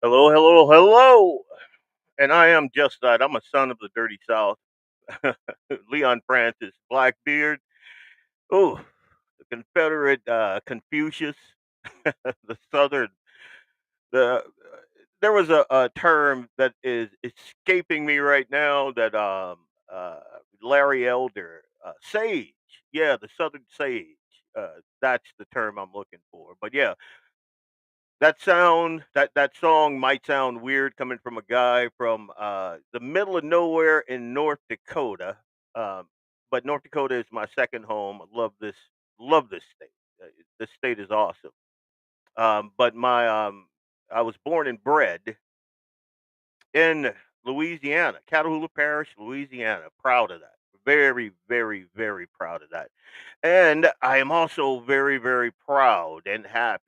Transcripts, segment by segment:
Hello, hello, hello. And I am just that. I'm a son of the dirty South. Leon Francis, BlackBeard. Oh, the Confederate Confucius, the Southern. The There was a term that is escaping me right now that uh, Larry Elder sage. Yeah, the Southern sage. That's the term I'm looking for. But yeah, that song might sound weird coming from a guy from the middle of nowhere in North Dakota. Um, but North Dakota is my second home. I love this state. This state is awesome. But my I was born and bred in Louisiana, Catahoula Parish, Louisiana. Proud of that. Very, very, very proud of that. And I am also very, very proud and happy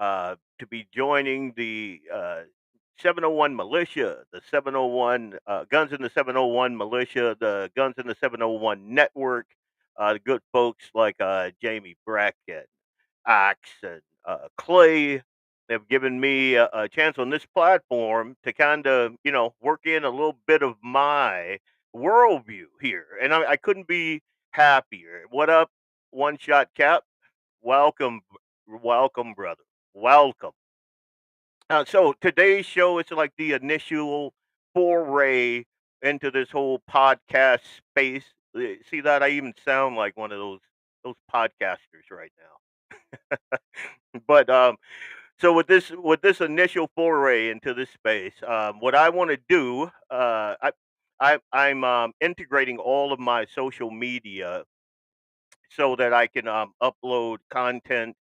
to be joining the 701 militia, the 701 Guns in the 701 militia, the Guns in the 701 network, the good folks like Jamie Breck and Axe and Clay have given me a chance on this platform to kind of, work in a little bit of my worldview here. And I couldn't be happier. What up, One Shot Cap? Welcome, welcome, brother. Welcome. So today's show is like the initial foray into this whole podcast space. See that I even sound like one of those podcasters right now. But so with this initial foray into this space, what I want to do, I'm integrating all of my social media so that I can upload content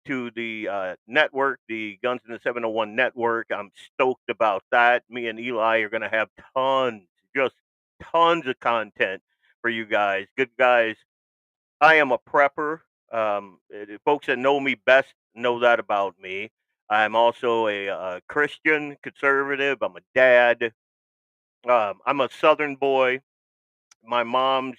to the network, the Guns in the 701 network. I'm stoked about that. Me and Eli are going to have just tons of content for you guys. Good guys. I am a prepper. Folks that know me best know that about me. I'm also a Christian conservative. I'm a dad. I'm a Southern boy. My mom's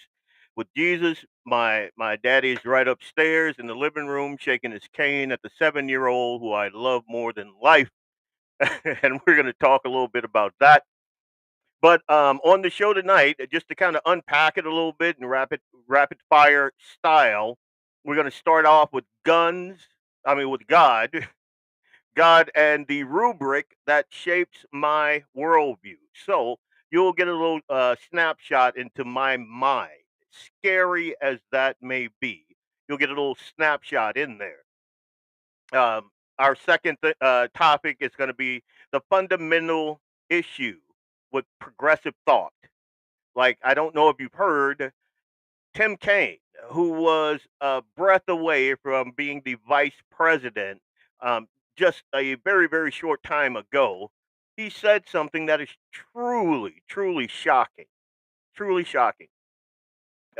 with Jesus. My daddy's right upstairs in the living room shaking his cane at the 7-year old who I love more than life. And we're going to talk a little bit about that. But on the show tonight, just to kind of unpack it a little bit in rapid fire style, we're going to start off with guns. I mean, with God, God, and the rubric that shapes my worldview. So you'll get a little snapshot into my mind, scary as that may be. You'll get a little snapshot in there. Our second topic is going to be the fundamental issue with progressive thought. Like, I don't know if you've heard Tim Kain, who was a breath away from being the vice president just a very, very short time ago, he said something that is truly, truly shocking. Truly shocking.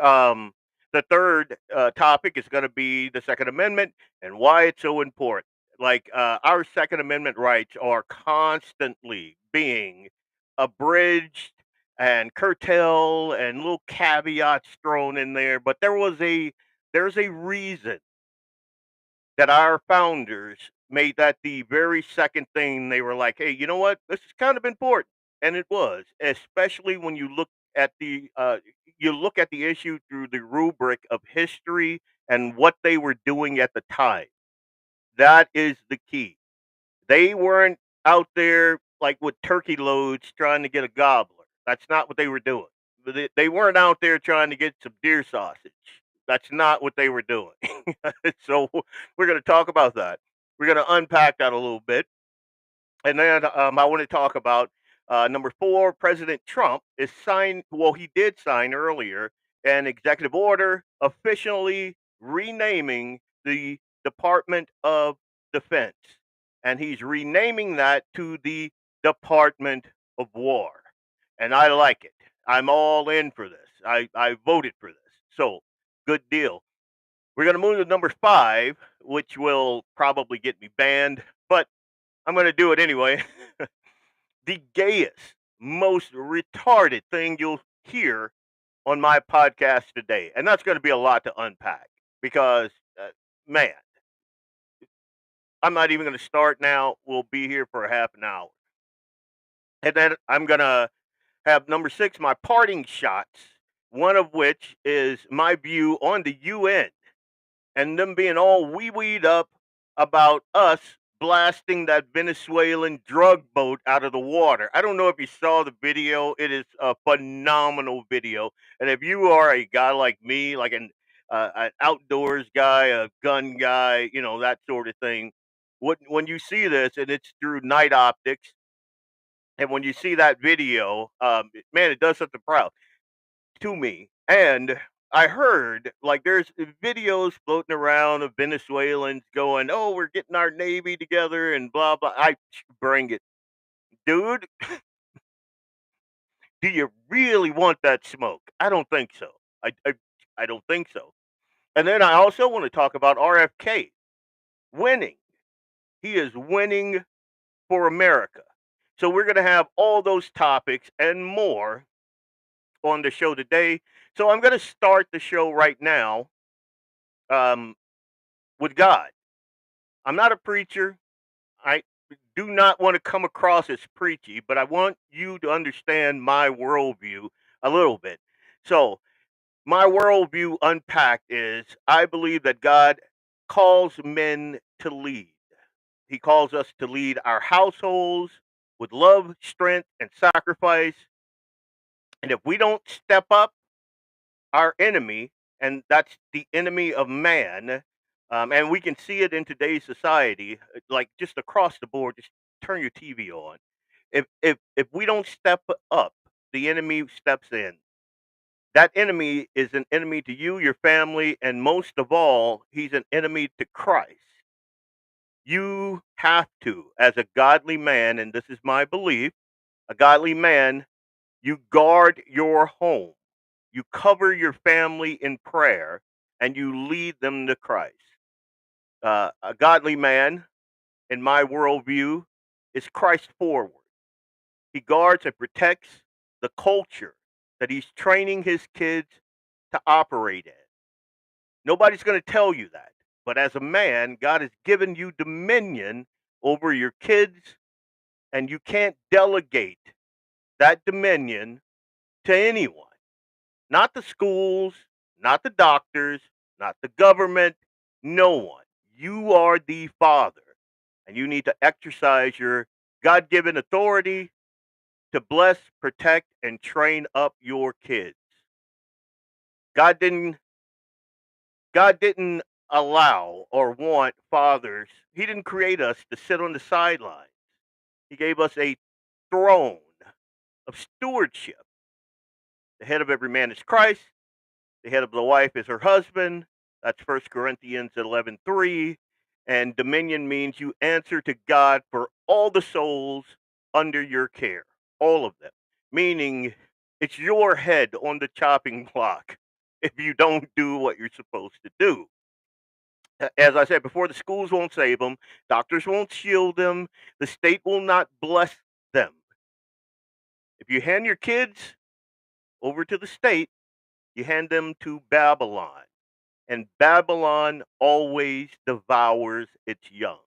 Um, the third topic is going to be the Second Amendment and why it's so important. Like, our Second Amendment rights are constantly being abridged and curtailed and little caveats thrown in there. But there's a reason that our founders made that the very second thing they were like, hey, you know what? This is kind of important. And it was, especially when you look at the issue through the rubric of history and what they were doing at the time. That is the key. They weren't out there like with turkey loads trying to get a gobbler. That's not what they were doing. They weren't out there trying to get some deer sausage. That's not what they were doing. So we're going to talk about that. We're going to unpack that a little bit. And then I want to talk about number four. President Trump is signed. Well, he did sign earlier an executive order officially renaming the Department of Defense, and he's renaming that to the Department of War. And I like it. I'm all in for this. I voted for this. So good deal. We're going to move to number five, which will probably get me banned, but I'm going to do it anyway. The gayest, most retarded thing you'll hear on my podcast today. And that's going to be a lot to unpack because, man, I'm not even going to start now. We'll be here for a half an hour. And then I'm going to have number 6, my parting shots, one of which is my view on the UN and them being all wee-weed up about us blasting that Venezuelan drug boat out of the water. I don't know if you saw the video. It is a phenomenal video. And if you are a guy like me, like an outdoors guy, a gun guy, that sort of thing, when you see this and it's through night optics, and when you see that video, man, it does something proud to me. And I heard like there's videos floating around of Venezuelans going, "Oh, we're getting our navy together and blah blah." I bring it, dude. Do you really want that smoke? I don't think so. I don't think so. And then I also want to talk about RFK winning. He is winning for America. So we're going to have all those topics and more on the show today. So I'm going to start the show right now um, with God. I'm not a preacher. I do not want to come across as preachy, but I want you to understand my worldview a little bit. So, my worldview unpacked is I believe that God calls men to lead. He calls us to lead our households with love, strength, and sacrifice. And if we don't step up, our enemy, and that's the enemy of man. And we can see it in today's society, like just across the board. Just turn your TV on. If we don't step up, the enemy steps in. That enemy is an enemy to you, your family, and most of all, he's an enemy to Christ. You have to, as a godly man, and this is my belief, a godly man, you guard your home. You cover your family in prayer and you lead them to Christ. A godly man, in my worldview, is Christ forward. He guards and protects the culture that he's training his kids to operate in. Nobody's going to tell you that. But as a man, God has given you dominion over your kids, and you can't delegate that dominion to anyone. Not the schools, not the doctors, not the government, no one. You are the father, and you need to exercise your God given authority to bless, protect, and train up your kids. God didn't God didn't allow or want fathers. He didn't create us to sit on the sidelines. He gave us a throne of stewardship. The head of every man is Christ. The head of the wife is her husband. That's 1 Corinthians 11:3. And dominion means you answer to God for all the souls under your care, all of them. Meaning it's your head on the chopping block if you don't do what you're supposed to do. As I said before, the schools won't save them, doctors won't shield them, the state will not bless them. If you hand your kids over to the state, you hand them to Babylon. And Babylon always devours its young.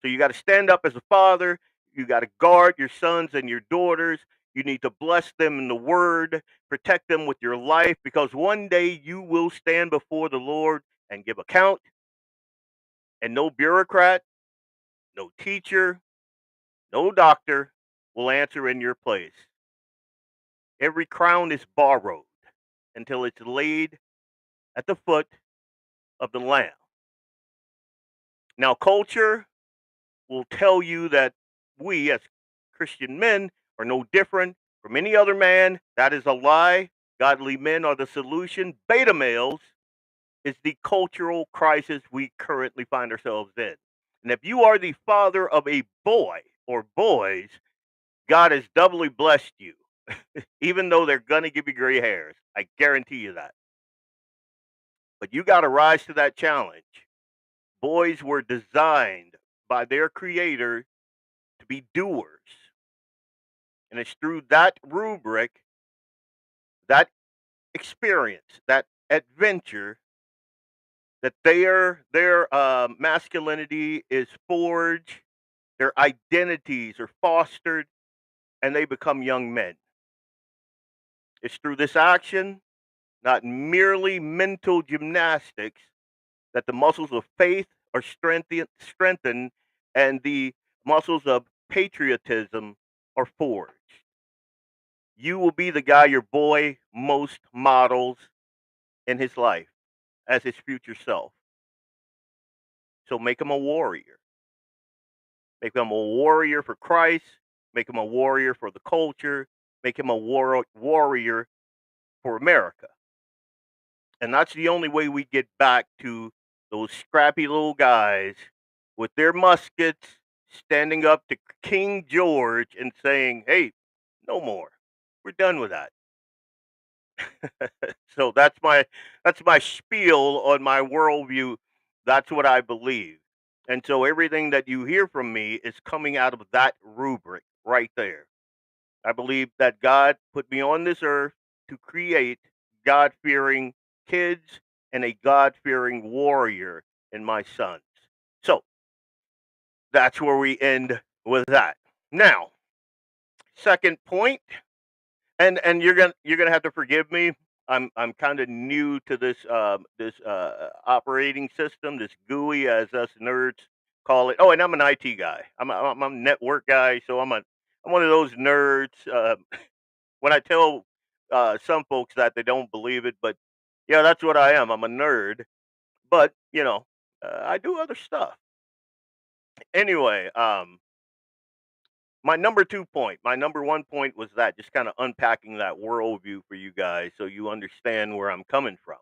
So you got to stand up as a father. You got to guard your sons and your daughters. You need to bless them in the word, protect them with your life, because one day you will stand before the Lord and give account. And no bureaucrat, no teacher, no doctor will answer in your place. Every crown is borrowed until it's laid at the foot of the Lamb. Now, culture will tell you that we as Christian men are no different from any other man. That is a lie. Godly men are the solution. Beta males is the cultural crisis we currently find ourselves in. And if you are the father of a boy or boys, God has doubly blessed you, even though they're going to give you gray hairs. I guarantee you that. But you got to rise to that challenge. Boys were designed by their creator to be doers. And it's through that rubric, that experience, that adventure, that their masculinity is forged, their identities are fostered, and they become young men. It's through this action, not merely mental gymnastics, that the muscles of faith are strengthened and the muscles of patriotism are forged. You will be the guy your boy most models in his life as his future self. So make him a warrior. Make him a warrior for Christ. Make him a warrior for the culture. Make him a warrior for America. And that's the only way we get back to those scrappy little guys with their muskets standing up to King George and saying, "Hey, no more. We're done with that." So that's my spiel on my worldview. That's what I believe. And so everything that you hear from me is coming out of that rubric right there. I believe that God put me on this earth to create God fearing kids and a God fearing warrior in my sons. So that's where we end with that. Now, second point, and you're gonna have to forgive me. I'm kind of new to this operating system, this GUI as us nerds call it. Oh, and I'm an IT guy. I'm a network guy, so I'm one of those nerds. When I tell some folks that, they don't believe it, but yeah, that's what I am. I'm a nerd, but I do other stuff. Anyway, my number 2 point, my number 1 point was that just kind of unpacking that worldview for you guys so you understand where I'm coming from.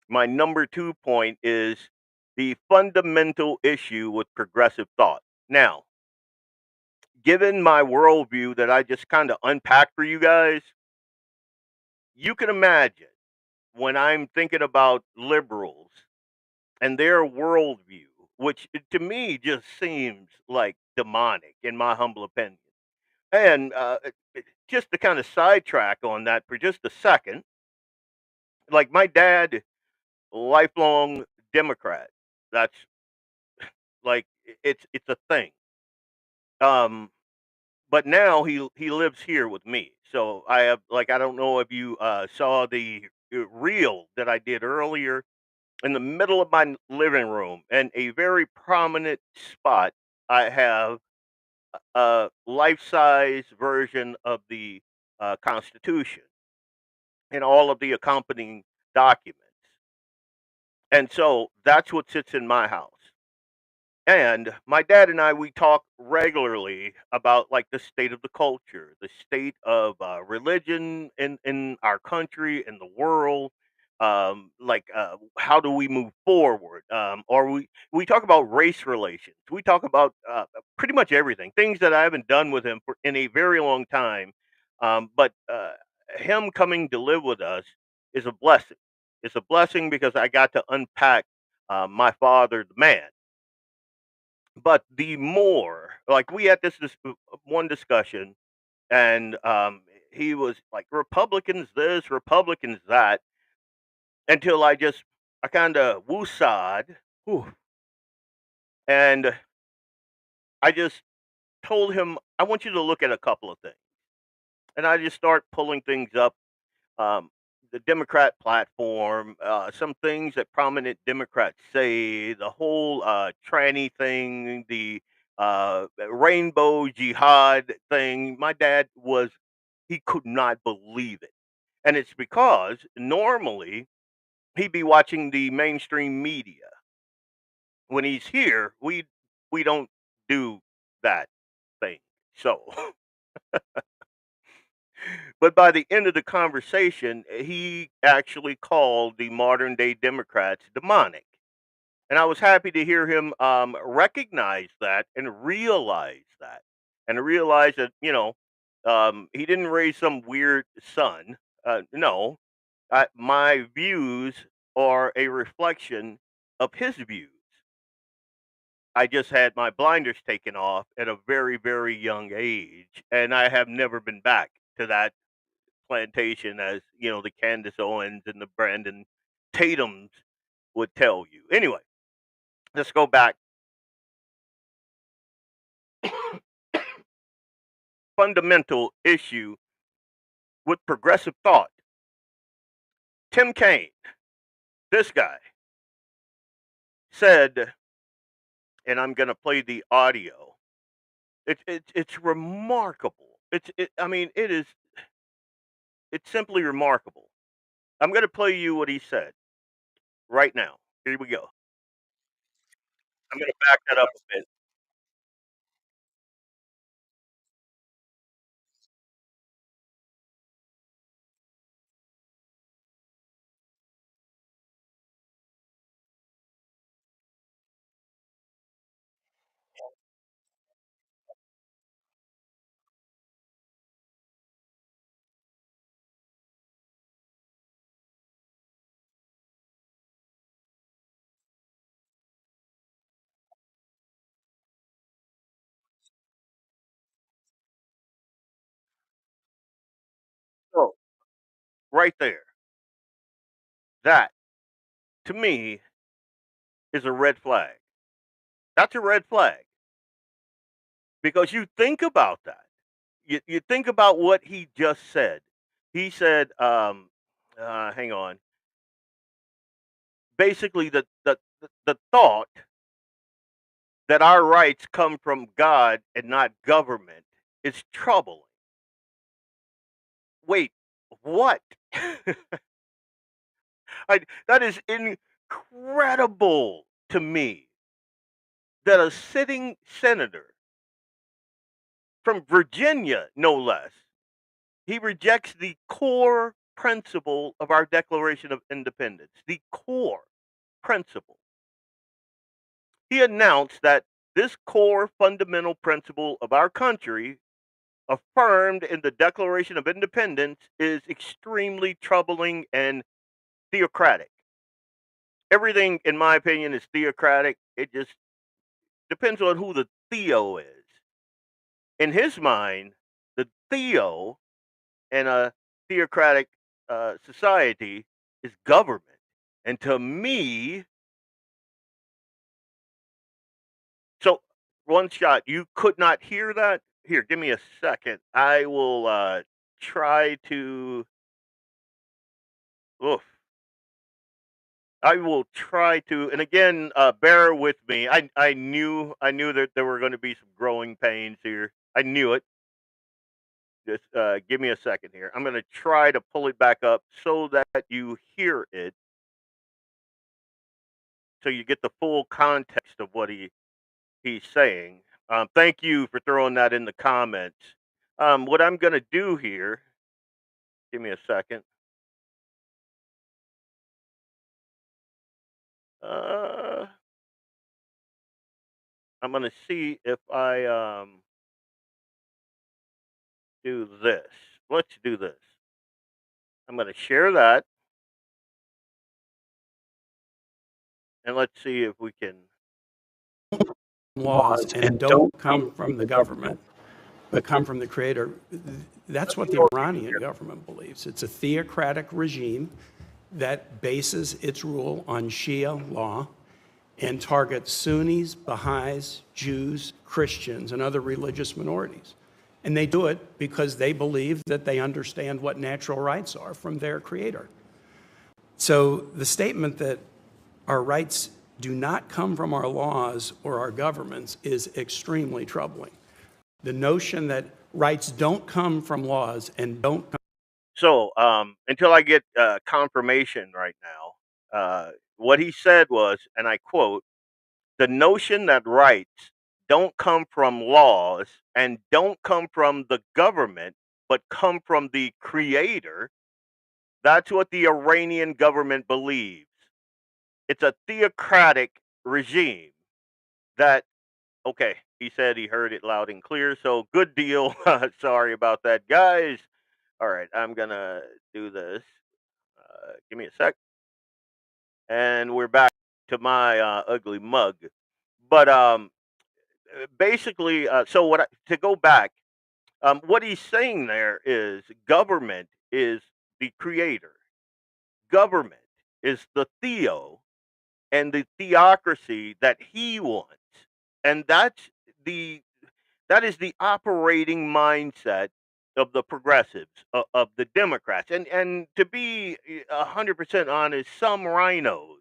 My number 2 point is the fundamental issue with progressive thought. Now, given my worldview that I just kind of unpacked for you guys, you can imagine when I'm thinking about liberals and their worldview, which to me just seems like demonic, in my humble opinion. And just to kind of sidetrack on that for just a second, like my dad, lifelong Democrat. That's like it's a thing. Um, but now he lives here with me. So I have, like, I don't know if you saw the reel that I did earlier, in the middle of my living room, and a very prominent spot. I have a life-size version of the Constitution and all of the accompanying documents. And so that's what sits in my house. And my dad and I, we talk regularly about like the state of the culture, the state of religion in our country, in the world. How do we move forward? Or we talk about race relations. We talk about pretty much everything. Things that I haven't done with him for in a very long time. But him coming to live with us is a blessing. It's a blessing because I got to unpack my father, the man. But the more, like, we had this one discussion, and he was like, Republicans this, Republicans that, until I kind of woosawed, whew, and I just told him, I want you to look at a couple of things. And I just start pulling things up, um, the Democrat platform, some things that prominent Democrats say, the whole tranny thing, the rainbow jihad thing. My dad he could not believe it. And it's because normally he'd be watching the mainstream media. When he's here, we don't do that thing. So, but by the end of the conversation, he actually called the modern day Democrats demonic. And I was happy to hear him recognize that and realize that, he didn't raise some weird son. No, my views are a reflection of his views. I just had my blinders taken off at a very, very young age, and I have never been back to that plantation, as the Candace Owens and the Brandon Tatums would tell you. Anyway, let's go back. Fundamental issue with progressive thought. Tim Kain, this guy, said, and I'm going to play the audio. It's remarkable. I mean, it's simply remarkable. I'm going to play you what he said right now. Here we go. I'm going to back that up a bit. So, right there, that to me is a red flag. That's a red flag because you think about that. You think about what he just said. He said, hang on. Basically, the thought that our rights come from God and not government is troubling. Wait, what? That is incredible to me that a sitting senator from Virginia, no less, he rejects the core principle of our Declaration of Independence, the core principle. He announced that this core fundamental principle of our country, affirmed in the Declaration of Independence, is extremely troubling and theocratic. Everything, in my opinion, is theocratic. It just depends on who the theo is. In his mind, the theo in a theocratic society is government. And to me, so one shot, you could not hear that? Here, give me a second. I will try to. Oof. I will try to, and again, bear with me. I knew that there were going to be some growing pains here. I knew it. Just give me a second here. I'm going to try to pull it back up so that you hear it, so you get the full context of what he's saying. Thank you for throwing that in the comments. What I'm going to do here, give me a second. Uh, I'm going to see if I do this. Let's do this. I'm going to share that, and let's see if we can. Laws and don't come from the government, but come from the creator. That's what the Iranian government believes. It's a theocratic regime that bases its rule on Shia law and targets Sunnis, Baha'is, Jews, Christians, and other religious minorities. And they do it because they believe that they understand what natural rights are from their creator. So the statement that our rights do not come from our laws or our governments is extremely troubling. The notion that rights don't come from laws and don't come. So, until I get confirmation right now, what he said was, and I quote, the notion that rights don't come from laws and don't come from the government, but come from the creator, that's what the Iranian government believes. It's a theocratic regime that, okay, he said he heard it loud and clear, so good deal. Sorry about that, guys. All right, I'm gonna do this. Give me a sec, and we're back to my ugly mug. But basically, so to go back, what he's saying there is government is the creator. Government is the theo, and the theocracy that he wants. And the that is the operating mindset of the progressives, of the Democrats. And to be 100% honest, some rhinos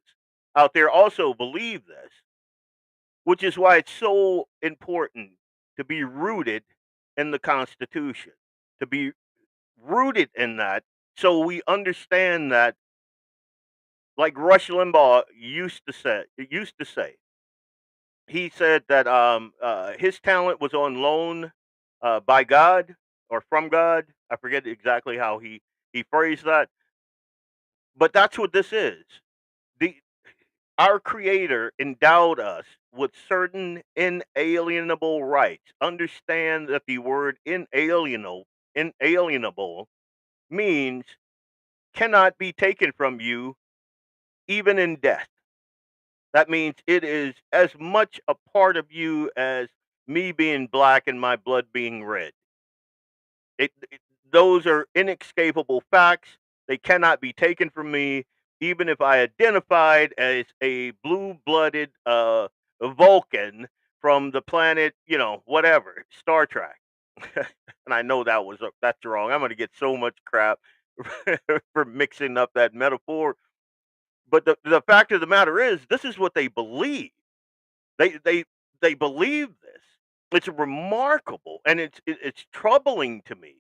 out there also believe this, which is why it's so important to be rooted in the Constitution, to be rooted in that, so we understand that, like Rush Limbaugh used to say, he said that his talent was on loan by God or from God. I forget exactly how he phrased that, but that's what this is. The Our Creator endowed us with certain inalienable rights. Understand that the word inalienable means cannot be taken from you, even in death. That means it is as much a part of you as me being black and my blood being red. Those are inescapable facts. They cannot be taken from me, even if I identified as a blue-blooded Vulcan from the planet, whatever, Star Trek. And I know that's wrong. I'm going to get so much crap for mixing up that metaphor. But the fact of the matter is, this is what they believe. They believe this. It's remarkable, and it's troubling to me.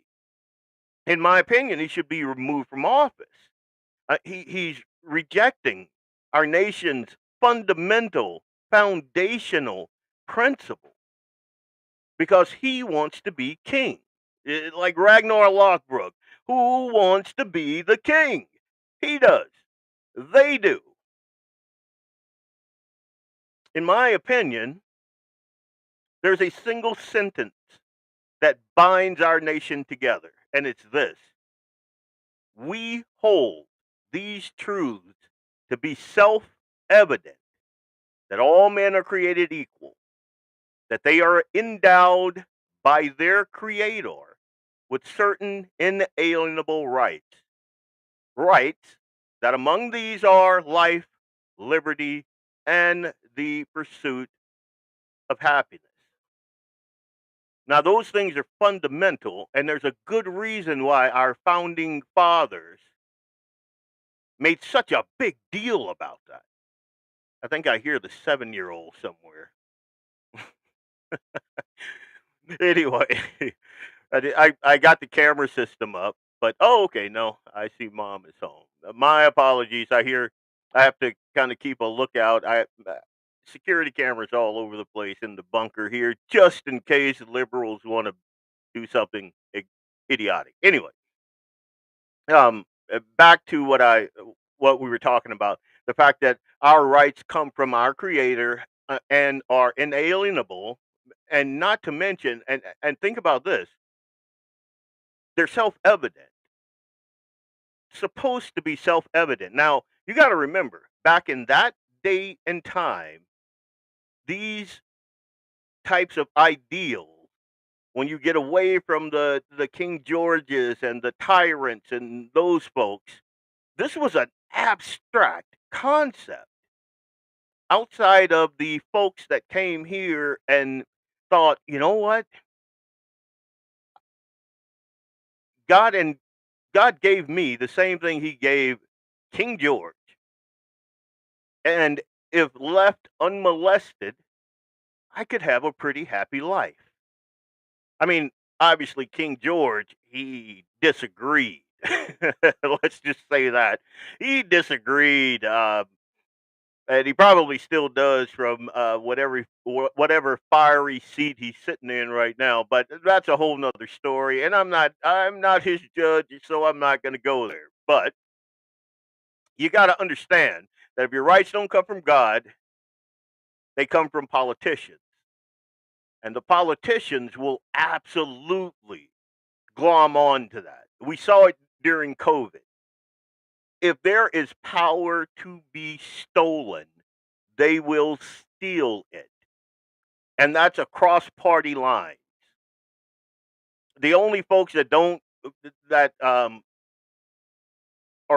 In my opinion, he should be removed from office. He's rejecting our nation's fundamental, foundational principle because he wants to be king. Like Ragnar Lothbrok, who wants to be the king? He does. They do. In my opinion, there's a single sentence that binds our nation together, and it's this: we hold these truths to be self evident, that all men are created equal, that they are endowed by their Creator with certain inalienable rights. Rights that among these are life, liberty, and the pursuit of happiness. Now, those things are fundamental, and there's a good reason why our founding fathers made such a big deal about that. I think I hear the 7-year-old somewhere. Anyway, I got the camera system up, but oh, okay, no, I see mom is home. My apologies. I have to kind of keep a lookout. Security cameras all over the place in the bunker here, just in case liberals want to do something idiotic. Anyway, back to what we were talking about, the fact that our rights come from our Creator, and are inalienable, and not to mention, and think about this, they're self-evident, supposed to be self-evident. Now, you got to remember, back in that day and time, these types of ideals, when you get away from the King Georges and the tyrants and those folks, this was an abstract concept outside of the folks that came here and thought, you know what? God and God gave me the same thing he gave King George. And if left unmolested, I could have a pretty happy life. I mean, obviously King George, he disagreed. Let's just say that. He disagreed. And he probably still does from whatever fiery seat he's sitting in right now. But that's a whole nother story, and I'm not his judge, so I'm not going to go there. But you got to understand that if your rights don't come from God, they come from politicians, and the politicians will absolutely glom on to that. We saw it during COVID. If there is power to be stolen, they will steal it. And that's across party lines. The only folks that don't that are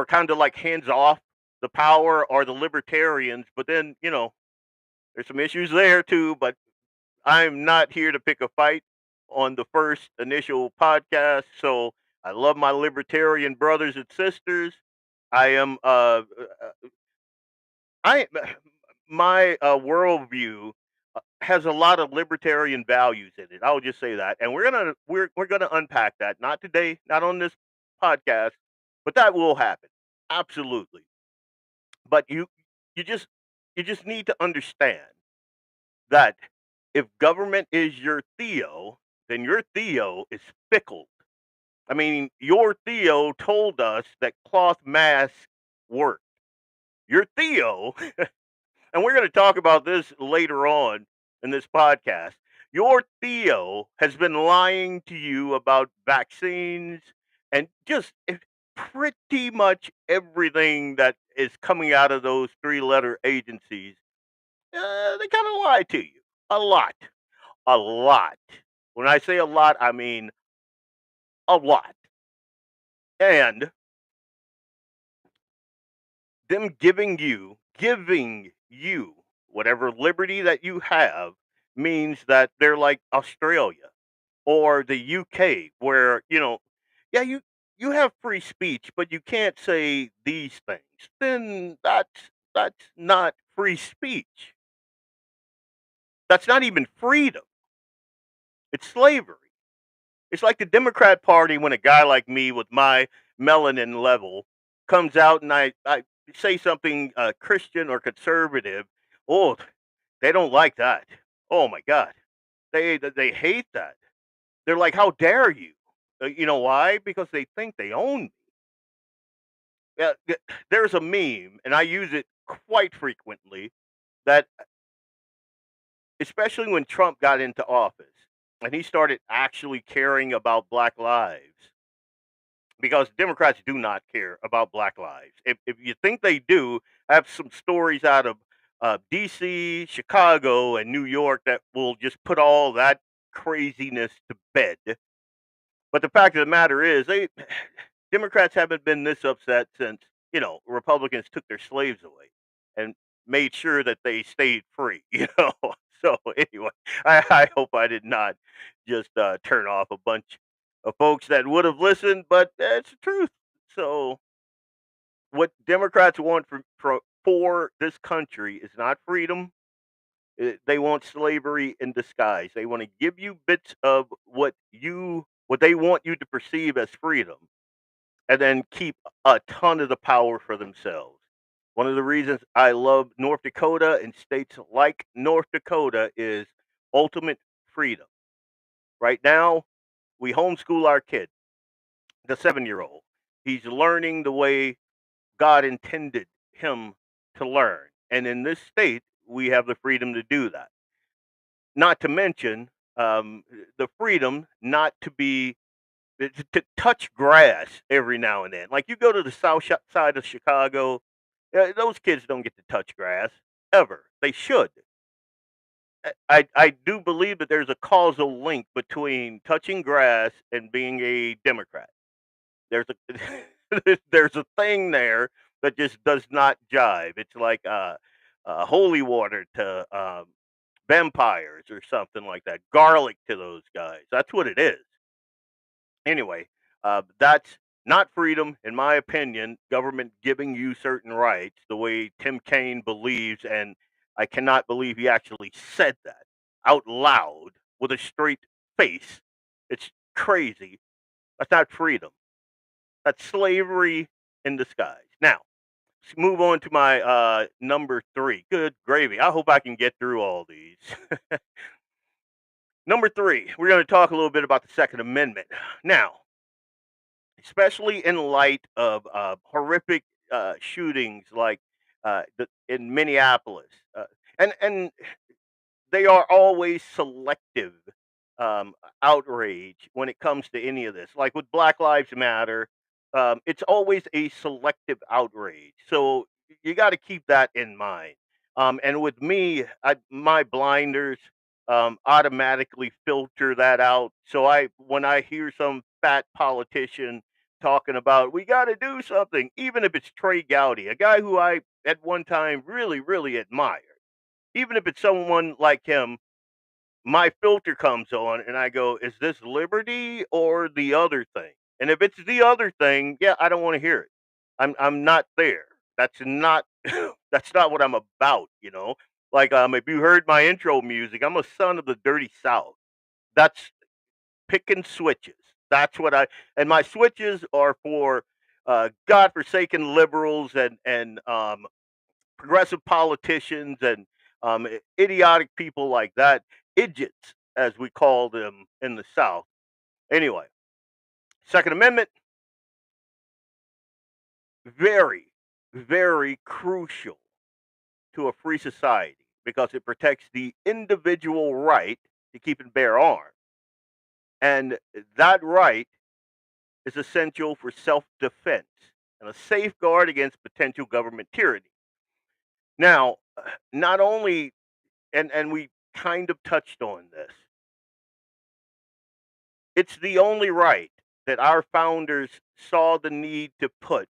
kind of like hands off the power are the libertarians, but then, there's some issues there too, but I'm not here to pick a fight on the first initial podcast. So I love my libertarian brothers and sisters. I am I my worldview has a lot of libertarian values in it. I'll just say that, and we're gonna unpack that. Not today, not on this podcast, but that will happen. Absolutely. But you just need to understand that if government is your Theo, then your Theo is fickle. I mean, your Theo told us that cloth masks work. Your Theo, and we're going to talk about this later on in this podcast. Your Theo has been lying to you about vaccines and just pretty much everything that is coming out of those three-letter agencies. They kind of lie to you a lot. A lot. When I say a lot, I mean a lot. And them giving you whatever liberty that you have means that they're like Australia or the UK where, yeah, you have free speech, but you can't say these things. Then that's not free speech. That's not even freedom. It's slavery. It's like the Democrat Party when a guy like me with my melanin level comes out and I say something Christian or conservative. Oh, they don't like that. Oh my God, they hate that. They're like, how dare you? You know why? Because they think they own me. Yeah, there's a meme, and I use it quite frequently. That especially when Trump got into office and he started actually caring about Black lives because Democrats do not care about Black lives. If you think they do, I have some stories out of D.C., Chicago, and New York that will just put all that craziness to bed. But the fact of the matter is, Democrats haven't been this upset since Republicans took their slaves away and made sure that they stayed free. So anyway, I hope I did not just turn off a bunch of folks that would have listened, but it's the truth. So what Democrats want for this country is not freedom. They want slavery in disguise. They want to give you bits of what they want you to perceive as freedom and then keep a ton of the power for themselves. One of the reasons I love North Dakota and states like North Dakota is ultimate freedom. Right now, we homeschool our kid, the 7-year-old. He's learning the way God intended him to learn. And in this state, we have the freedom to do that. Not to mention the freedom not to be to touch grass every now and then. Like you go to the side of Chicago, those kids don't get to touch grass ever. They should. I do believe that there's a causal link between touching grass and being a Democrat. There's a there's a thing there that just does not jive. It's like holy water to vampires or something like that. Garlic to those guys. That's what it is. Anyway, that's not freedom, in my opinion. Government giving you certain rights, the way Tim Kain believes, and I cannot believe he actually said that out loud with a straight face. It's crazy. That's not freedom. That's slavery in disguise. Now, let's move on to my number three. Good gravy. I hope I can get through all these. Number three, we're going to talk a little bit about the Second Amendment. Now, especially in light of horrific shootings like in Minneapolis, and they are always selective um, outrage when it comes to any of this. Like with Black Lives Matter, it's always a selective outrage. So you got to keep that in mind. And with me, my blinders automatically filter that out. So when I hear some fat politician talking about we got to do something, even if it's Trey Gowdy, a guy who I at one time really, really admired. Even if it's someone like him, my filter comes on and I go, is this liberty or the other thing? And if it's the other thing, yeah, I don't want to hear it. I'm not there. That's not that's not what I'm about, you know. Like if you heard my intro music, I'm a son of the dirty South. That's picking switches. That's what I and my switches are for godforsaken liberals and progressive politicians and idiotic people like that, idiots as we call them in the South. Anyway, Second Amendment, very, very crucial to a free society because it protects the individual right to keep and bear arms, and that right is essential for self-defense and a safeguard against potential government tyranny. Now, not only and we kind of touched on this. It's the only right that our founders saw the need to put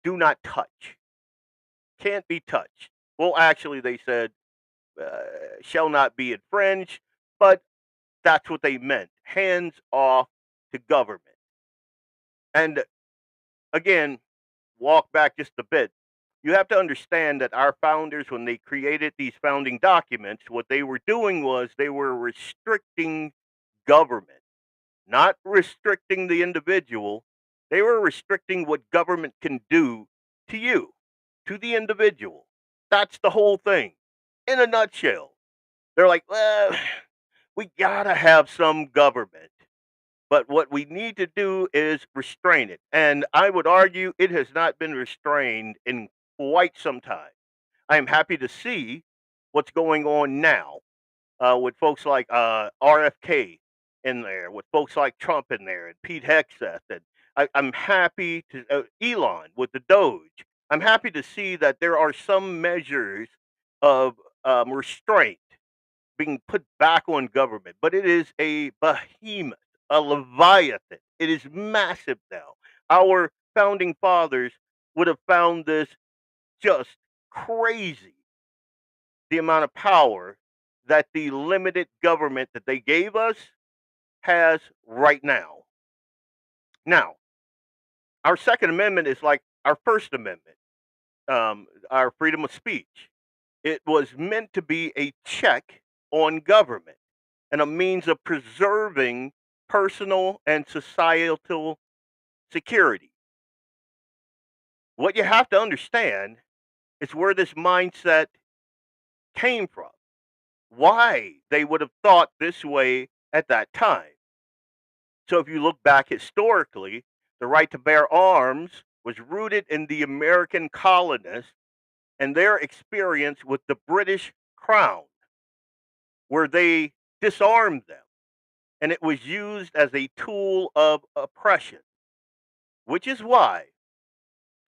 do not touch. Can't be touched. Well, actually, they said shall not be infringed, but that's what they meant. Hands off to government. And again, walk back just a bit. You have to understand that our founders, when they created these founding documents, what they were doing was they were restricting government, not restricting the individual. They were restricting what government can do to you, to the individual. That's the whole thing. In a nutshell, they're like, well, we gotta have some government. But what we need to do is restrain it. And I would argue it has not been restrained in quite some time. I am happy to see what's going on now with folks like RFK in there, with folks like Trump in there, and Pete Hegseth, and I'm happy to Elon with the Doge. I'm happy to see that there are some measures of restraint being put back on government, but it is a behemoth, a leviathan. It is massive now. Our founding fathers would have found this just crazy, the amount of power that the limited government that they gave us has right now. Now, our Second Amendment is like our First Amendment, our freedom of speech. It was meant to be a check on government and a means of preserving personal and societal security. What you have to understand is where this mindset came from, why they would have thought this way at that time. So if you look back historically, the right to bear arms was rooted in the American colonists and their experience with the British crown, where they disarmed them. And it was used as a tool of oppression, which is why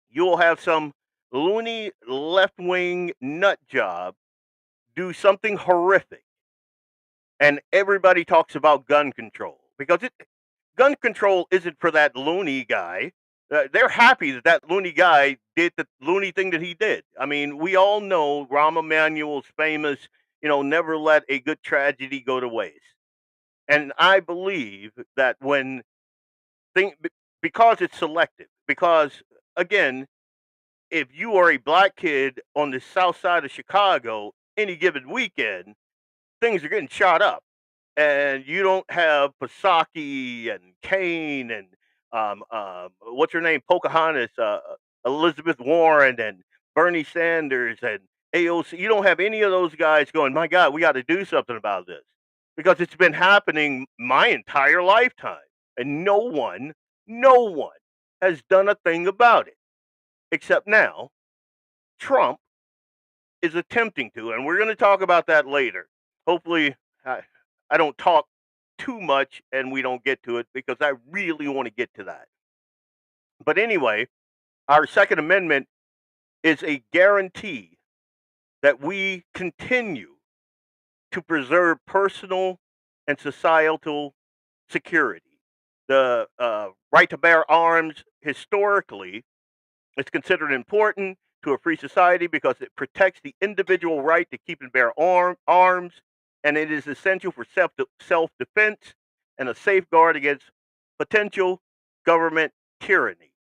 you'll have some loony left wing nut job do something horrific. And everybody talks about gun control because gun control isn't for that loony guy. They're happy that that loony guy did the loony thing that he did. I mean, we all know Rahm Emanuel's famous, never let a good tragedy go to waste. And I believe that when thing because it's selective, because again, if you are a black kid on the south side of Chicago any given weekend, things are getting shot up and you don't have Pasaki and Kain and what's her name, Pocahontas, Elizabeth Warren and Bernie Sanders and AOC. You don't have any of those guys going, my God, we got to do something about this because it's been happening my entire lifetime, and no one has done a thing about it except now Trump is attempting to, and we're going to talk about that later. Hopefully, I don't talk too much and we don't get to it because I really want to get to that. But anyway, our Second Amendment is a guarantee that we continue to preserve personal and societal security. The right to bear arms historically is considered important to a free society because it protects the individual right to keep and bear arms, and it is essential for self defense and a safeguard against potential government tyranny.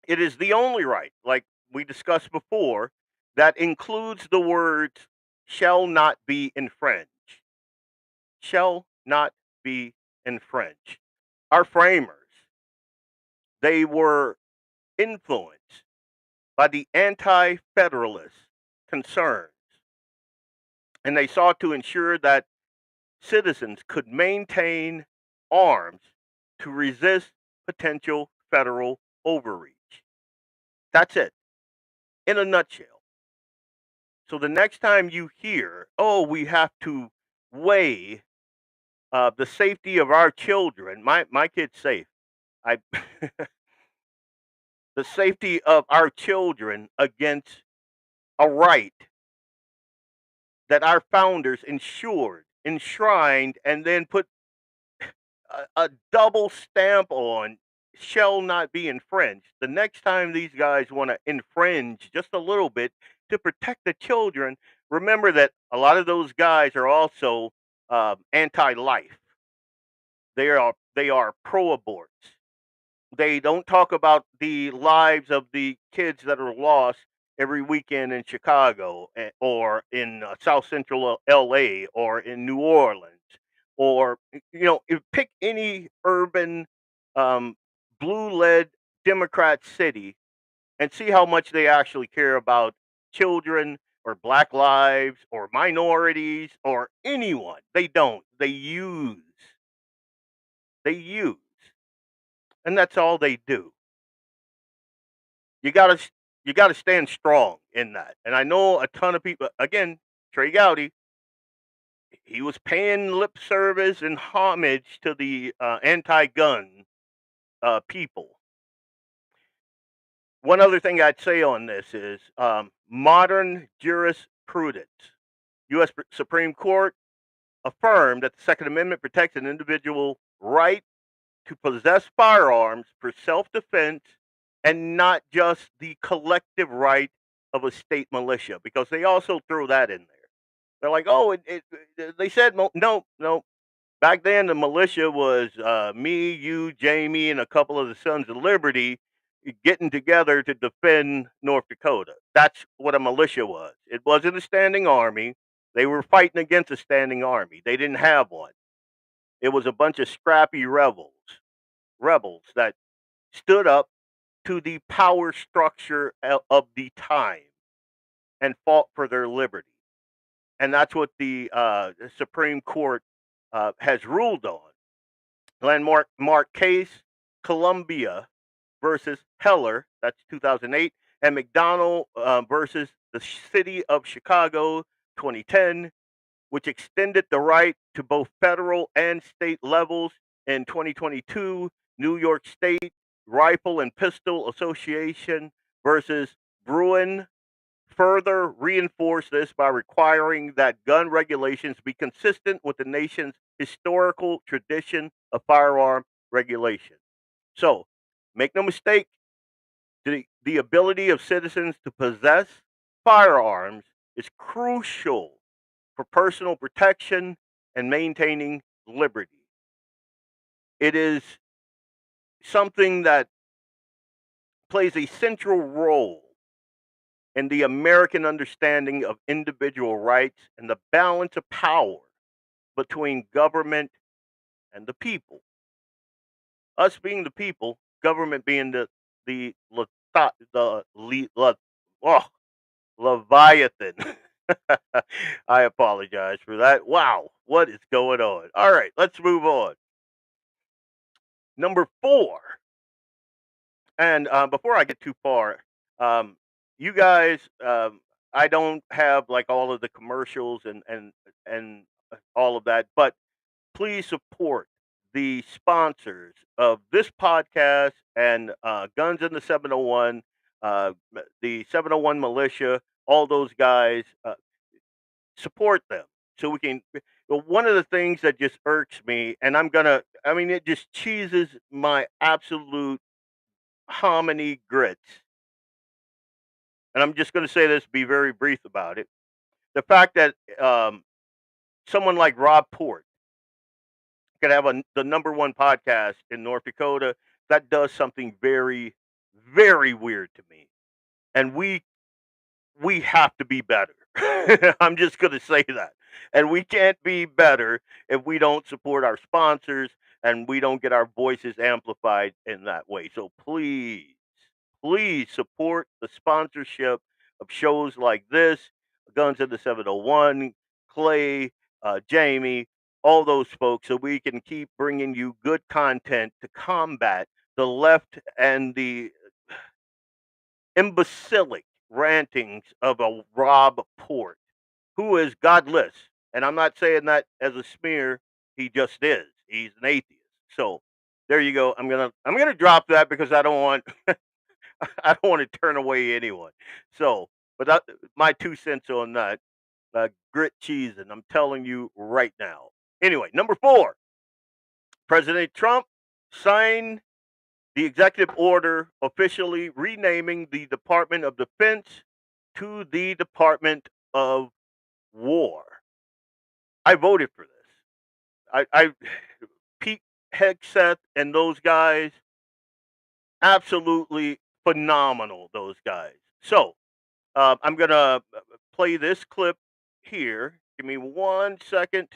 It is the only right, like we discussed before, that includes the words shall not be infringed. Shall not be infringed. Our framers, they were influenced by the anti federalist concerns, and they sought to ensure that citizens could maintain arms to resist potential federal overreach. That's it, in a nutshell. So the next time you hear, oh, we have to weigh the safety of our children, my kid's safe. I the safety of our children against a right that our founders enshrined, and then put a double stamp on shall not be infringed. The next time these guys want to infringe just a little bit to protect the children, remember that a lot of those guys are also anti-life. They are pro-aborts. They don't talk about the lives of the kids that are lost every weekend in Chicago, or in South Central LA, or in New Orleans, or pick any urban um, blue led Democrat city and see how much they actually care about children or black lives or minorities or anyone. They don't. They use, and that's all they do. You gotta you gotta stand strong in that. And I know a ton of people. Again, Trey Gowdy, he was paying lip service and homage to the anti-gun people. One other thing I'd say on this is modern jurisprudence. U.S. Supreme Court affirmed that the Second Amendment protects an individual right to possess firearms for self-defense, and not just the collective right of a state militia, because they also threw that in there. They're like, oh, they said no, no. Back then, the militia was me, you, Jamie, and a couple of the Sons of Liberty getting together to defend North Dakota. That's what a militia was. It wasn't a standing army. They were fighting against a standing army. They didn't have one. It was a bunch of scrappy rebels that stood up to the power structure of the time and fought for their liberty. And that's what the Supreme Court has ruled on. Landmark case, Columbia versus Heller, that's 2008, and McDonald versus the City of Chicago, 2010, which extended the right to both federal and state levels. In 2022, New York State Rifle and Pistol Association versus Bruin further reinforced this by requiring that gun regulations be consistent with the nation's historical tradition of firearm regulation. So, make no mistake, the ability of citizens to possess firearms is crucial for personal protection and maintaining liberty. It is something that plays a central role in the American understanding of individual rights and the balance of power between government and the people. Us being the people, government being the oh, Leviathan. I apologize for that. Wow, what is going on? All right, let's move on. Number 4. And before I get too far, um, you guys, I don't have like all of the commercials and all of that, but please support the sponsors of this podcast and Guns in the 701, the 701 Militia, all those guys. Support them. so we can. Well, one of the things that just irks me, and I mean, it just cheeses my absolute hominy grits. And I'm just gonna say this, be very brief about it. The fact that someone like Rob Port could have the number one podcast in North Dakota, that does something very, very weird to me. And we have to be better. I'm just going to say that. And we can't be better if we don't support our sponsors and we don't get our voices amplified in that way. So please, please support the sponsorship of shows like this, Guns of the 701, Clay, Jamie, all those folks, so we can keep bringing you good content to combat the left and the imbecilic rantings of a Rob Port, who is godless. And I'm not saying that as a smear. He just is. He's an atheist. So there you go. I'm gonna drop that because I don't want I don't want to turn away anyone. So, but that, my 2 cents on that, grit cheese, and I'm telling you right now. Anyway, number 4, President Trump signed the executive order officially renaming the Department of Defense to the Department of War. I voted for this. I Pete Hegseth and those guys, absolutely phenomenal. Those guys. So I'm gonna play this clip here. Give me 1 second.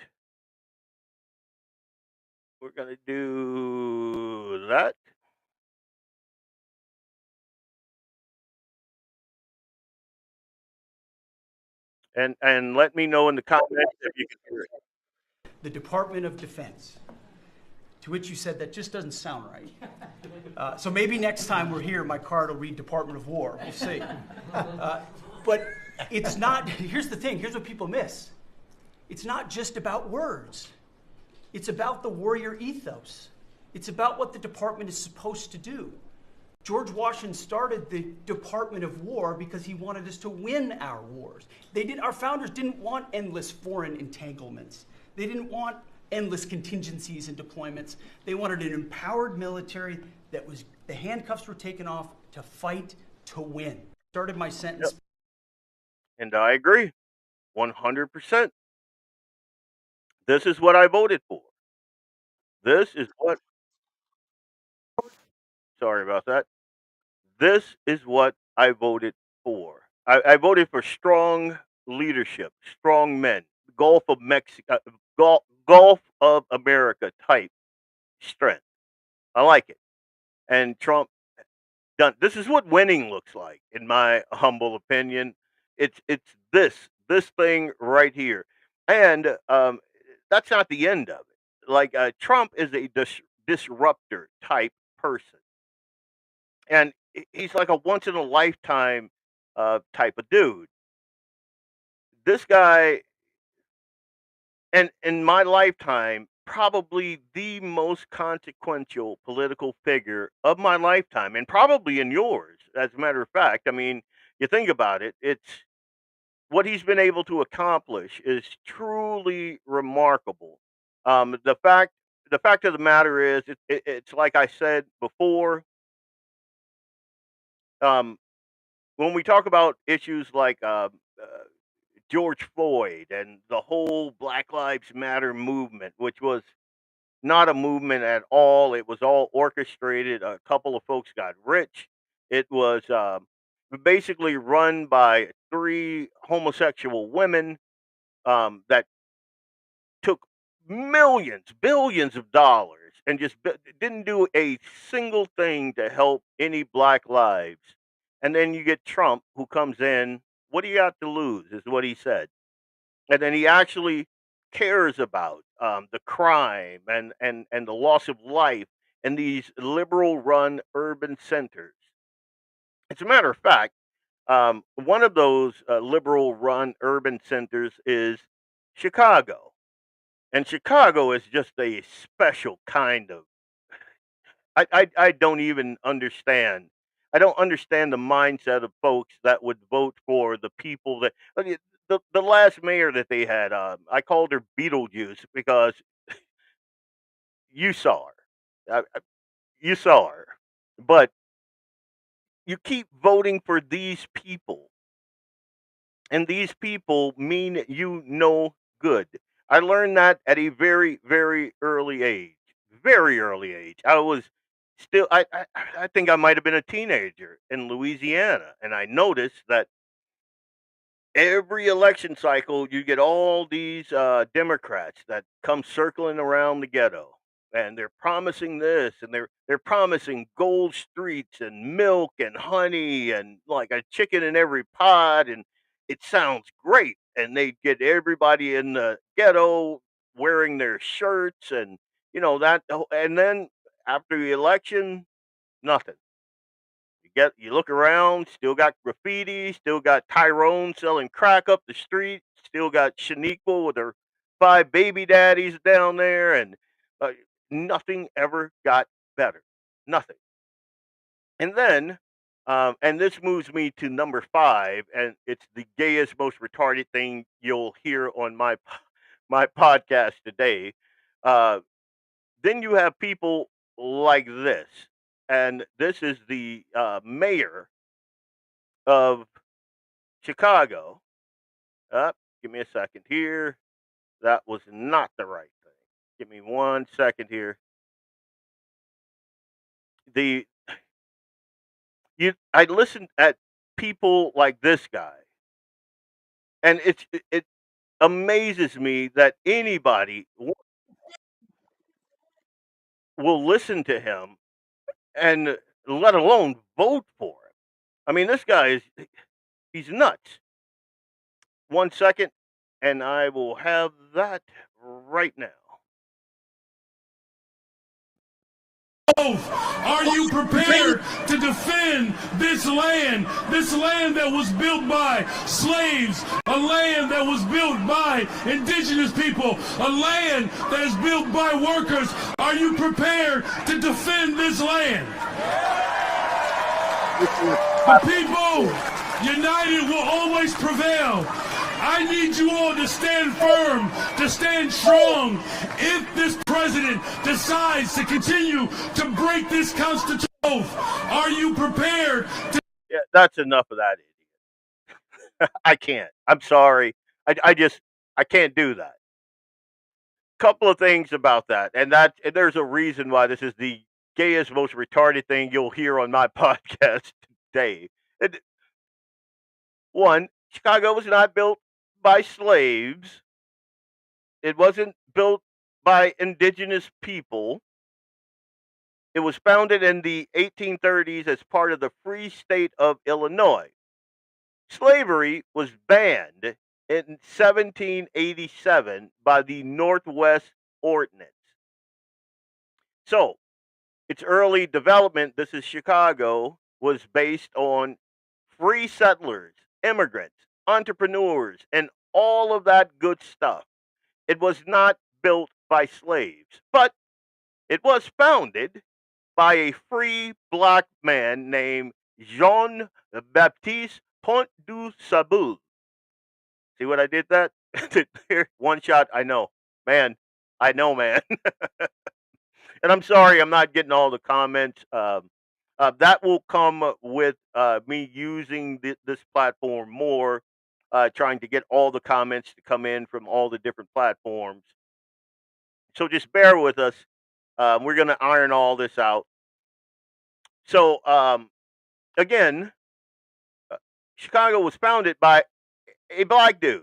We're gonna do that. And let me know in the comments if you can hear it. The Department of Defense. To which you said that just doesn't sound right. So maybe next time we're here, my card will read Department of War. We'll see. But it's not, here's the thing, here's what people miss. It's not just about words. It's about the warrior ethos. It's about what the department is supposed to do. George Washington started the Department of War because he wanted us to win our wars. Our founders didn't want endless foreign entanglements. They didn't want endless contingencies and deployments. They wanted an empowered military that was, the handcuffs were taken off to fight to win. Started my sentence. Yep. And I agree 100%. This is what I voted for. This is what, sorry about that. This is what I voted for. I voted for strong leadership, strong men, Gulf of Mexico, Gulf of America type strength. I like it. And Trump done. This is what winning looks like, in my humble opinion. It's this thing right here, and that's not the end of it. Like Trump is a disruptor type person, and he's like a once in a lifetime type of dude. This guy, and in my lifetime, probably the most consequential political figure of my lifetime, and probably in yours. As a matter of fact, I mean, you think about it, it's what he's been able to accomplish is truly remarkable. The fact of the matter is, it's like I said before. Um, when we talk about issues like George Floyd and the whole Black Lives Matter movement, which was not a movement at all. It was all orchestrated. A couple of folks got rich. It was basically run by 3 homosexual women that took millions, billions of dollars and just didn't do a single thing to help any black lives. And then you get Trump, who comes in. What do you got to lose? Is what he said. And then he actually cares about the crime and the loss of life in these liberal run urban centers. As a matter of fact, one of those liberal run urban centers is Chicago. And Chicago is just a special kind of. I don't even understand. I don't understand the mindset of folks that would vote for the people that. I mean, the last mayor that they had, I called her Beetlejuice because you saw her. You saw her, but you keep voting for these people, and these people mean you no good. I learned that at a very, very early age. Very early age. I was still. I think I might have been a teenager in Louisiana, and I noticed that every election cycle, you get all these Democrats that come circling around the ghetto, and they're promising this, and they're promising gold streets and milk and honey and like a chicken in every pot, and it sounds great. And they get everybody in the ghetto wearing their shirts, and that, and then after the election, nothing. You look around, still got graffiti, still got Tyrone selling crack up the street, still got Shaniqua with her 5 baby daddies down there, and uh, nothing ever got better. Nothing. And then, and this moves me to number 5, and it's the gayest, most retarded thing you'll hear on my podcast today. Uh, then you have people like this, and this is the mayor of Chicago. Give me a second here. That was not the right thing. Give me 1 second here. The I listened at people like this guy, and it amazes me that anybody will listen to him, and let alone vote for him. I mean, this guy he's nuts. 1 second, and I will have that right now. Are you prepared to defend this land that was built by slaves, a land that was built by indigenous people, a land that is built by workers? Are you prepared to defend this land? The people united will always prevail. I need you all to stand firm, to stand strong. If this president decides to continue to break this Constitution, are you prepared to? Yeah, that's enough of that idiot. I can't. I'm sorry. I can't do that. Couple of things about that, and there's a reason why this is the gayest, most retarded thing you'll hear on my podcast today. And one, Chicago was not built by slaves. It wasn't built by indigenous people. It was founded in the 1830s as part of the Free State of Illinois. Slavery was banned in 1787 by the Northwest Ordinance. So, its early development, this is Chicago, was based on free settlers, immigrants, entrepreneurs, and all of that good stuff. It was not built by slaves, but it was founded by a free black man named Jean Baptiste Pont du Salut. See what I did that? Here, one shot, I know. Man, I know, man. And I'm sorry I'm not getting all the comments. That will come with me using this platform more, trying to get all the comments to come in from all the different platforms. So just bear with us. We're going to iron all this out. So, again, uh, Chicago was founded by a black dude,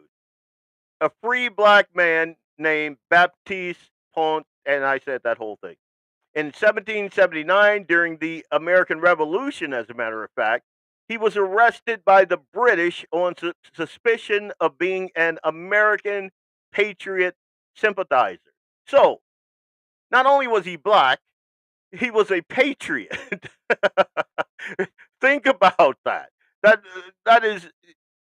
a free black man named Baptiste Pont, and I said that whole thing. In 1779, during the American Revolution, as a matter of fact, he was arrested by the British on suspicion of being an American patriot sympathizer. So, not only was he black, he was a patriot. Think about that. That is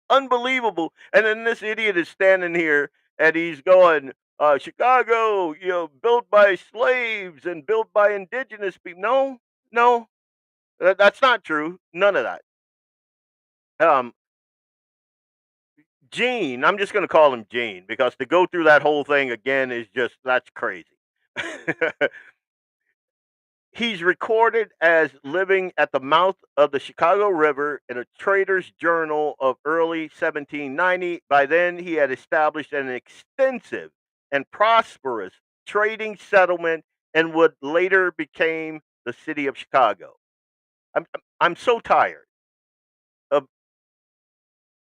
unbelievable. And then this idiot is standing here and he's going, Chicago, built by slaves and built by indigenous people. No, no, that's not true. None of that. Um, Gene, I'm just going to call him Gene because to go through that whole thing again is just, that's crazy. He's recorded as living at the mouth of the Chicago River in a trader's journal of early 1790. By then, he had established an extensive and prosperous trading settlement and would later became the city of Chicago. I'm so tired of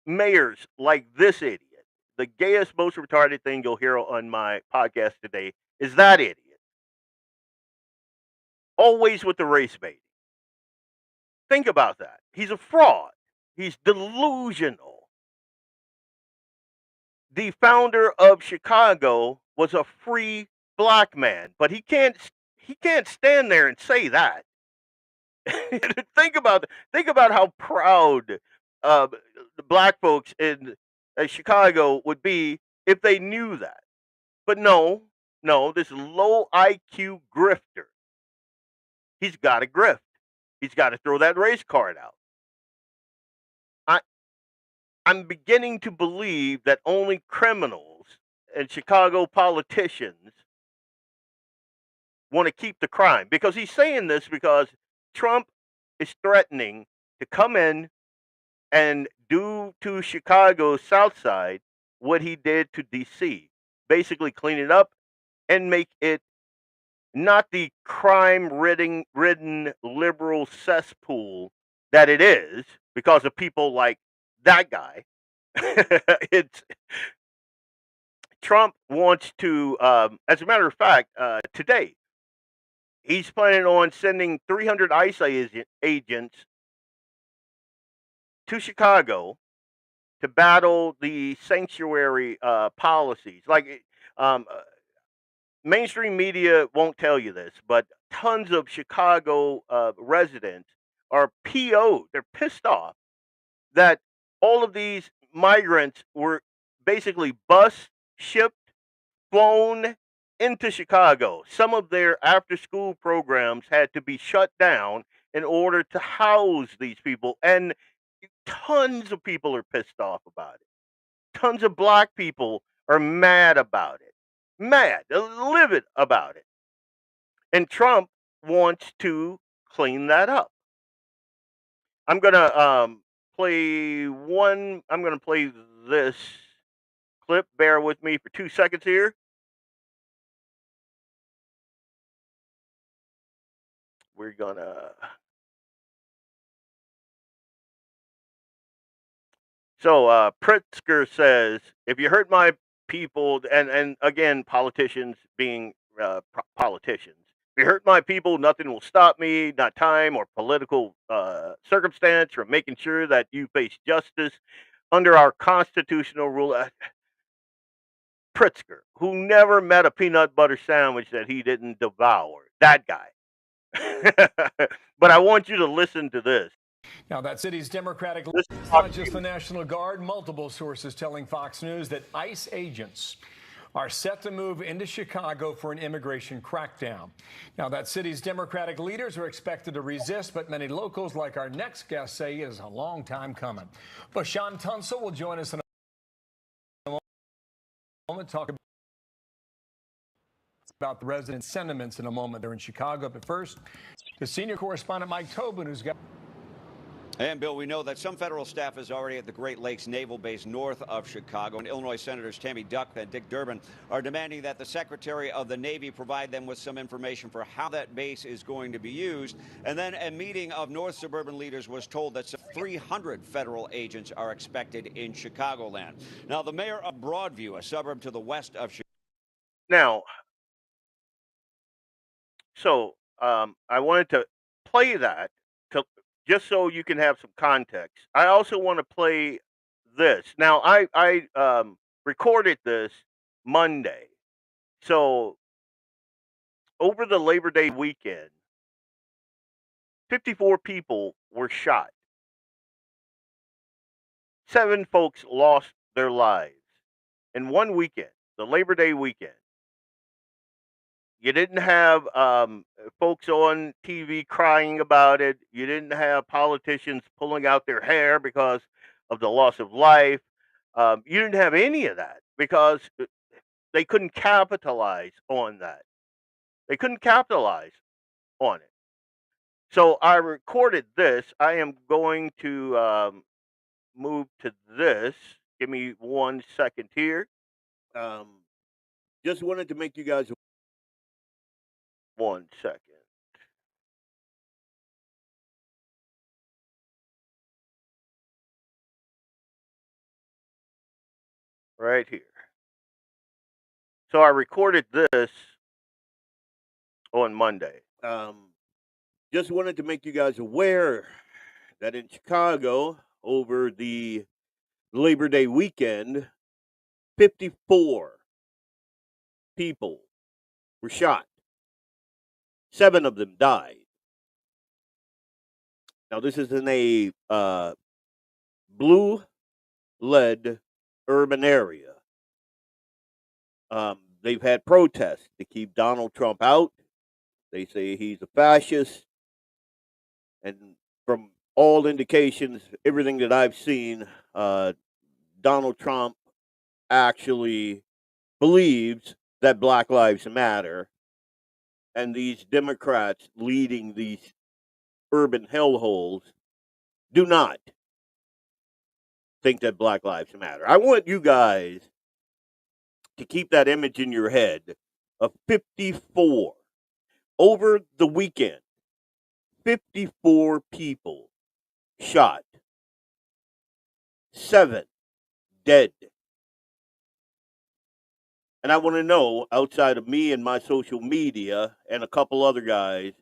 mayors like this idiot. The gayest, most retarded thing you'll hear on my podcast today is that idiot. Always with the race baiting. Think about that. He's a fraud. He's delusional. The founder of Chicago was a free black man, but he can't stand there and say that. think about how proud the black folks in Chicago would be if they knew that. But no, this low IQ grifter, he's got to grift. He's got to throw that race card out. I'm beginning to believe that only criminals and Chicago politicians want to keep the crime, because he's saying this because Trump is threatening to come in and do to Chicago's South Side what he did to DC. Basically clean it up and make it not the crime-ridden liberal cesspool that it is because of people like that guy. It's Trump wants to, as a matter of fact, today he's planning on sending 300 ICE agents to Chicago to battle the sanctuary policies. Like, mainstream media won't tell you this, but tons of Chicago residents are PO'd. They're pissed off that all of these migrants were basically bused, shipped, flown into Chicago. Some of their after school programs had to be shut down in order to house these people. And tons of people are pissed off about it. Tons of black people are mad about it. Mad, livid about it. And Trump wants to clean that up. I'm gonna play this clip. Bear with me for 2 seconds here. We're gonna. So Pritzker says, if you hurt my people, and again, politicians being politicians, if you hurt my people, nothing will stop me, not time or political circumstance, from making sure that you face justice under our constitutional rule. Pritzker, who never met a peanut butter sandwich that he didn't devour. That guy. But I want you to listen to this. Now, that city's Democratic, This it's not just the National Guard. Multiple sources telling Fox News that ICE agents are set to move into Chicago for an immigration crackdown. Now, that city's Democratic leaders are expected to resist, but many locals, like our next guest, say is a long time coming. Bashan Tunsil will join us in a moment, talk about the resident sentiments in a moment. They're in Chicago. But first, the senior correspondent Mike Tobin, who's got... And, Bill, we know that some federal staff is already at the Great Lakes Naval Base north of Chicago. And Illinois Senators Tammy Duck and Dick Durbin are demanding that the Secretary of the Navy provide them with some information for how that base is going to be used. And then a meeting of North suburban leaders was told that some 300 federal agents are expected in Chicagoland. Now, the mayor of Broadview, a suburb to the west of Chicago. Now, so I wanted to play that just so you can have some context. I also want to play this. Now, I recorded this Monday. So over the Labor Day weekend, 54 people were shot. 7 folks lost their lives in one weekend, the Labor Day weekend. You didn't have folks on TV crying about it. You didn't have politicians pulling out their hair because of the loss of life. You didn't have any of that because they couldn't capitalize on that. They couldn't capitalize on it. So I recorded this. I am going to move to this. Give me 1 second here. Just wanted to make you guys 1 second. Right here. So I recorded this on Monday. Just wanted to make you guys aware that in Chicago over the Labor Day weekend, 54 people were shot. 7 of them died. Now, this is in a blue lead urban area. They've had protests to keep Donald Trump out. They say he's a fascist. And from all indications, everything that I've seen, Donald Trump actually believes that Black Lives Matter, and these Democrats leading these urban hellholes do not think that Black Lives Matter. I want you guys to keep that image in your head of 54 over the weekend. 54 people shot, 7 dead. And I want to know, outside of me and my social media and a couple other guys,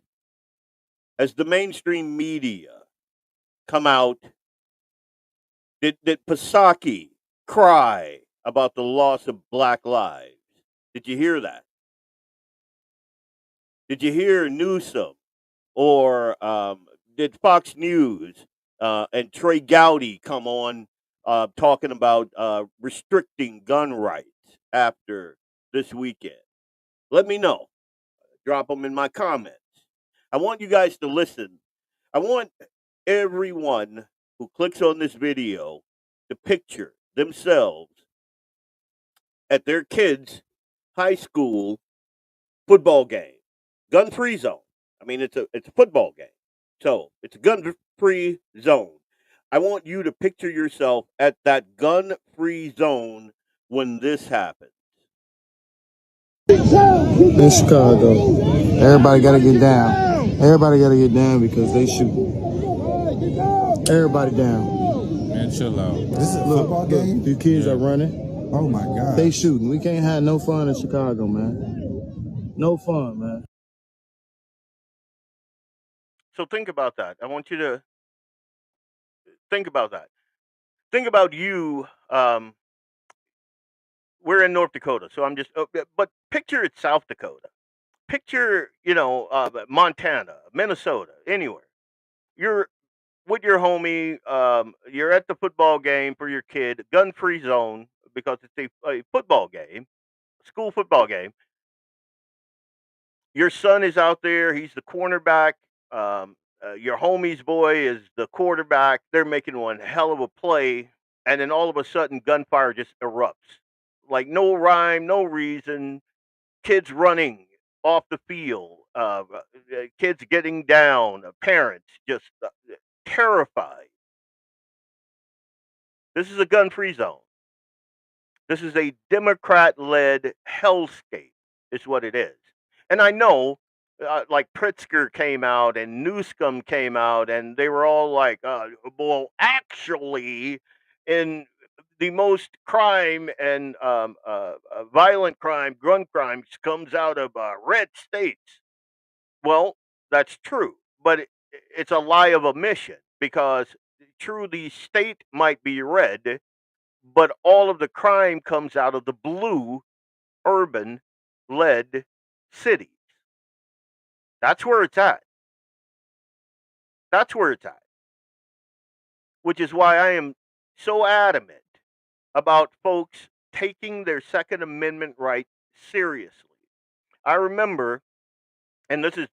has the mainstream media come out? Did Psaki cry about the loss of Black lives? Did you hear that? Did you hear Newsom or did Fox News and Trey Gowdy come on talking about restricting gun rights after this weekend? Let me know. Drop them in my comments. I want you guys to listen. I want everyone who clicks on this video to picture themselves at their kids' high school football game, gun-free zone. I mean, it's a football game, so it's a gun-free zone. I want you to picture yourself at that gun-free zone when this happens. In Chicago, everybody gotta get down. Everybody gotta get down because they shoot. Everybody down. Man, chill out. This is a football game. These kids are running. Oh my God. They shooting. We can't have no fun in Chicago, man. No fun, man. So think about that. I want you to think about that. Think about you. We're in North Dakota, so I'm just. But picture it's South Dakota. Picture, Montana, Minnesota, anywhere. You're with your homie. You're at the football game for your kid, gun-free zone because it's a football game, school football game. Your son is out there. He's the cornerback. Your homie's boy is the quarterback. They're making one hell of a play, and then all of a sudden, gunfire just erupts. Like no rhyme, no reason. Kids running off the field. Kids getting down. Parents just terrified. This is a gun-free zone. This is a Democrat-led hellscape, is what it is. And I know, like Pritzker came out and Newsom came out, and they were all like, well, actually, in the most crime and violent crime, gun crimes, comes out of red states. Well, that's true, but it's a lie of omission because true, the state might be red, but all of the crime comes out of the blue urban led cities. That's where it's at. That's where it's at. Which is why I am so adamant about folks taking their Second Amendment right seriously. I remember, and this is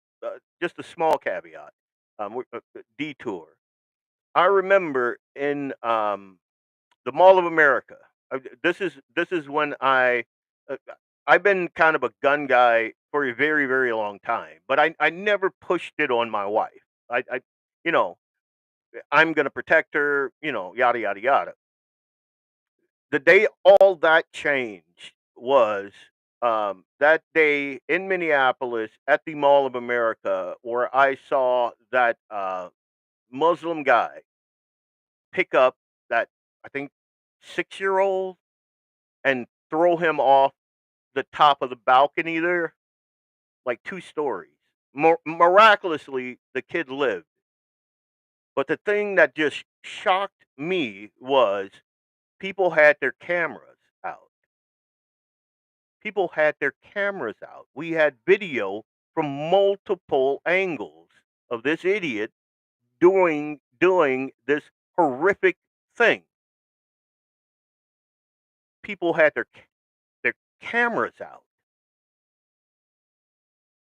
just a small caveat, detour. I remember in the Mall of America, This is when uh, I've been kind of a gun guy for a very very long time, but I never pushed it on my wife. I you know I'm gonna protect her, yada yada yada. The day all that changed was that day in Minneapolis at the Mall of America, where I saw that Muslim guy pick up that, I think, 6-year old and throw him off the top of the balcony there, like 2 stories. Miraculously, the kid lived. But the thing that just shocked me was people had their cameras out. People had their cameras out. We had video from multiple angles of this idiot doing this horrific thing. People had their cameras out.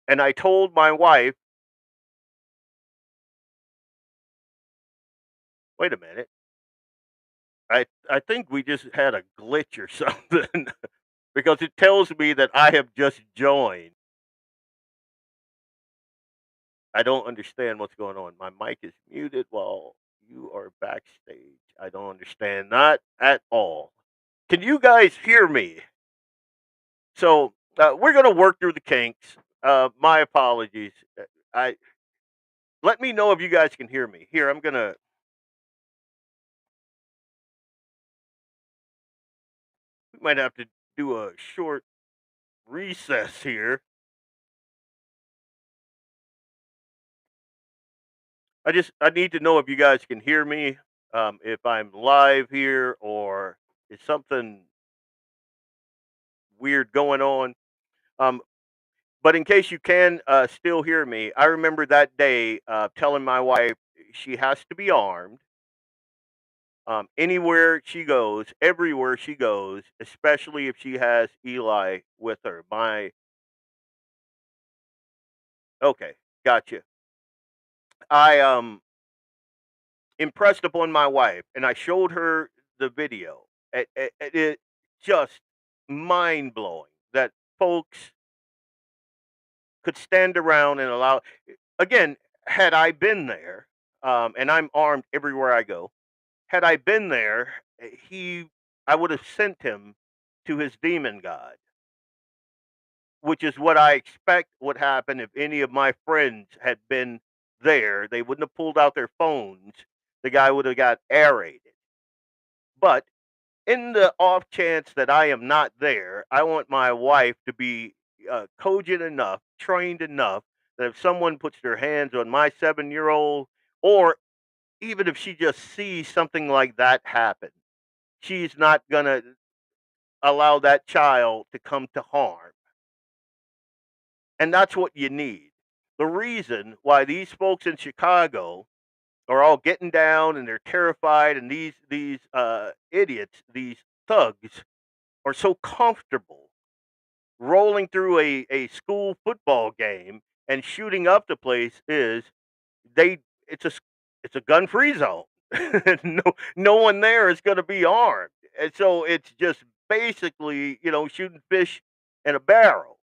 And I told my wife, "Wait a minute. I think we just had a glitch or something." Because it tells me that I have just joined. I don't understand what's going on. My mic is muted while you are backstage. I don't understand that at all. Can you guys hear me? So we're gonna work through the kinks. My apologies. I Let me know if you guys can hear me. Here, we might have to do a short recess here. I need to know if you guys can hear me. If I'm live here or is something weird going on. Um, but in case you can still hear me, I remember that day telling my wife she has to be armed anywhere she goes, everywhere she goes, especially if she has Eli with her. Okay, gotcha. I impressed upon my wife, and I showed her the video. It just mind blowing that folks could stand around and allow. Again, had I been there, and I'm armed everywhere I go. Had I been there, I would have sent him to his demon god, which is what I expect would happen if any of my friends had been there. They wouldn't have pulled out their phones. The guy would have got aerated. But in the off chance that I am not there, I want my wife to be cogent enough, trained enough that if someone puts their hands on my 7-year old, or even if she just sees something like that happen, she's not going to allow that child to come to harm. And that's what you need. The reason why these folks in Chicago are all getting down and they're terrified, and these idiots, these thugs, are so comfortable rolling through a school football game and shooting up the place is they it's a gun free zone. No one there is going to be armed, and so it's just basically shooting fish in a barrel.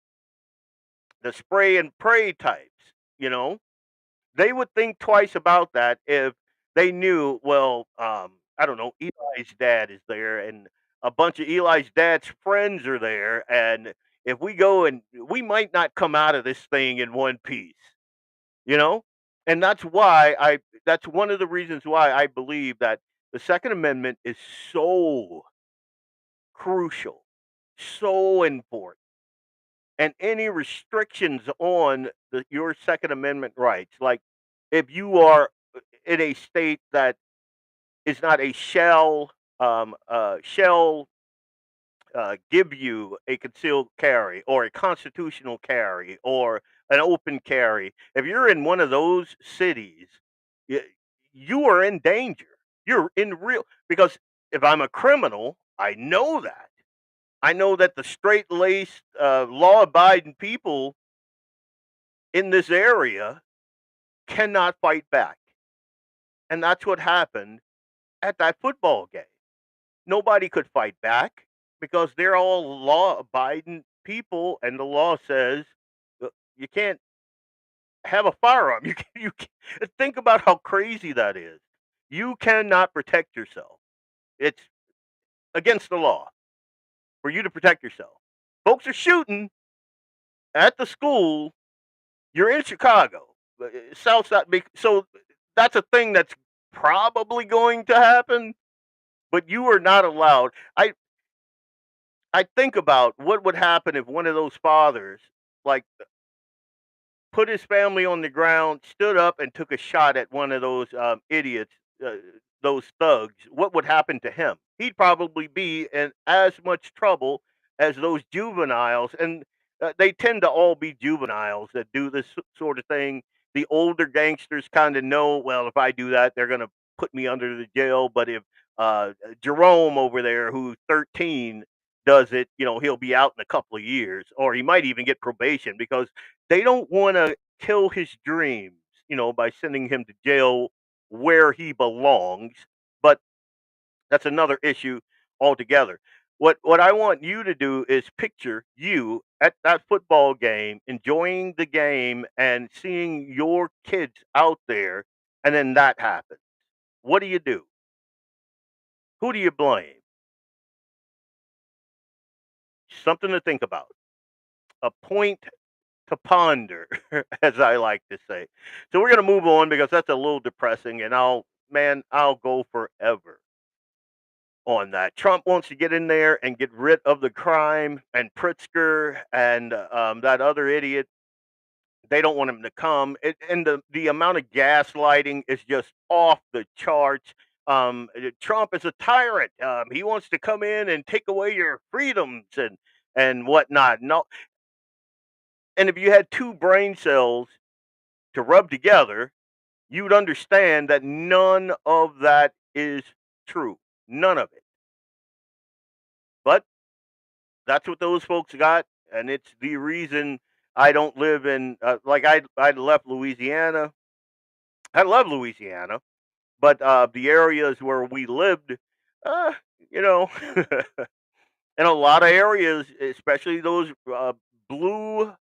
The spray and pray types, they would think twice about that if they knew, well, I don't know, Eli's dad is there and a bunch of Eli's dad's friends are there. And if we go, and we might not come out of this thing in one piece, you know? And that's one of the reasons why I believe that the Second Amendment is so crucial, so important. And any restrictions on your Second Amendment rights, like if you are in a state that is not a shall give you a concealed carry or a constitutional carry or an open carry. If you're in one of those cities, y- you are in danger. You're in real, because if I'm a criminal, I know that. I know that the straight laced, law abiding people in this area cannot fight back. And that's what happened at that football game. nobody could fight back because they're all law-abiding people, and the law says you can't have a firearm. Think about how crazy that is. You cannot protect yourself. It's against the law for you to protect yourself. Folks are shooting at the school. You're in Chicago, Southside. So that's a thing that's probably going to happen, but you are not allowed. I think about what would happen if one of those fathers, like, put his family on the ground, stood up, and took a shot at one of those idiots, those thugs. What would happen to him? He'd probably be in as much trouble as those juveniles, and they tend to all be juveniles that do this sort of thing. The older gangsters kind of know, well, if I do that, they're going to put me under the jail. But if Jerome over there, who's 13, does it, he'll be out in a couple of years, or he might even get probation because they don't want to kill his dreams, by sending him to jail where he belongs. But that's another issue altogether. What I want you to do is picture you at that football game, enjoying the game and seeing your kids out there, and then that happens. What do you do? Who do you blame? Something to think about. A point to ponder, as I like to say. So we're going to move on because that's a little depressing, and I'll go forever on that. Trump wants to get in there and get rid of the crime, and Pritzker and that other idiot. They don't want him to come, and the amount of gaslighting is just off the charts. Trump is a tyrant. He wants to come in and take away your freedoms and whatnot. No, and if you had two brain cells to rub together, you'd understand that none of that is true. None of it. But that's what those folks got, and it's the reason I don't live in like I left Louisiana. I love Louisiana, but the areas where we lived, uh, you know, in a lot of areas, especially those blue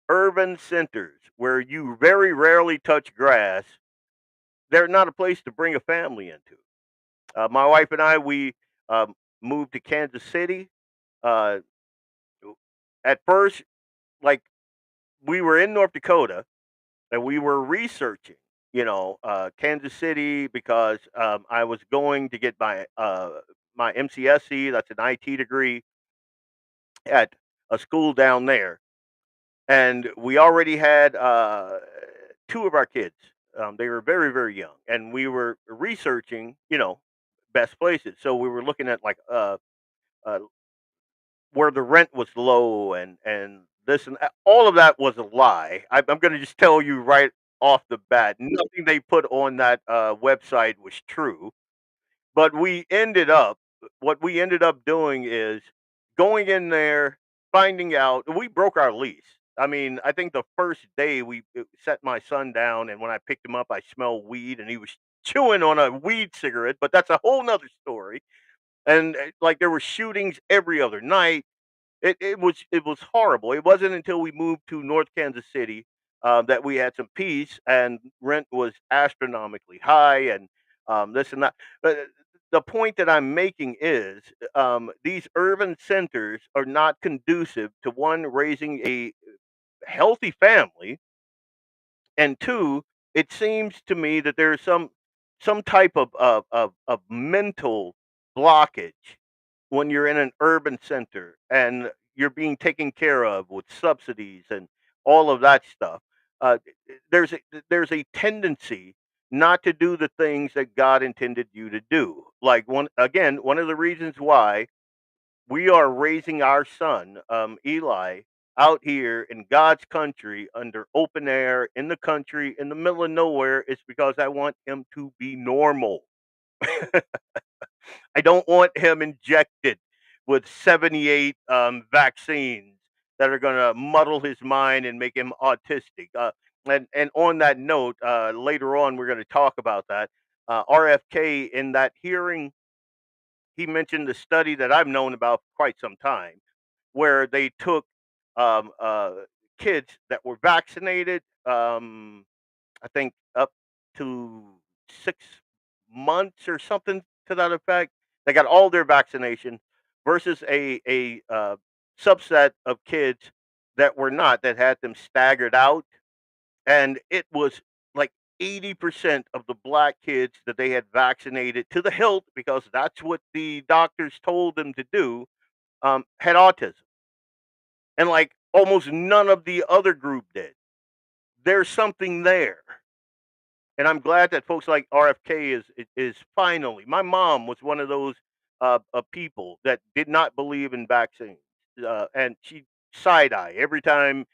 urban centers where you very rarely touch grass, they're not a place to bring a family into. My wife and I, we moved to Kansas City. Uh, at first, like, we were in North Dakota and we were researching, Kansas City because I was going to get my MCSC. That's an IT degree at a school down there, and we already had two of our kids. They were very very young, and we were researching, best places. So we were looking at like uh, where the rent was low and this and that. All of that was a lie. I'm going to just tell you right off the bat, nothing they put on that website was true. But what we ended up doing is going in there, finding out we broke our lease. I mean, I think the first day we set my son down, and when I picked him up, I smelled weed, and he was chewing on a weed cigarette. But that's a whole nother story. And like, there were shootings every other night. It was horrible. It wasn't until we moved to North Kansas City that we had some peace, and rent was astronomically high, and this and that. But the point that I'm making is these urban centers are not conducive to one, raising a healthy family, and two, it seems to me that there's some type of mental blockage when you're in an urban center and you're being taken care of with subsidies and all of that stuff. Uh, there's a tendency not to do the things that God intended you to do. Like, one of the reasons why we are raising our son, Eli, out here in God's country under open air in the country in the middle of nowhere is because I want him to be normal. I don't want him injected with 78 vaccines that are going to muddle his mind and make him autistic. And on that note, later on we're going to talk about that. RFK, in that hearing he mentioned the study that I've known about for quite some time, where they took um, uh, kids that were vaccinated, I think up to 6 months or something to that effect. They got all their vaccination versus a subset of kids that were not, that had them staggered out, and it was like 80% of the black kids that they had vaccinated to the hilt, because that's what the doctors told them to do, had autism, and like almost none of the other group did. There's something there, and I'm glad that folks like RFK is finally. My mom was one of those people that did not believe in vaccines, and she side eye every time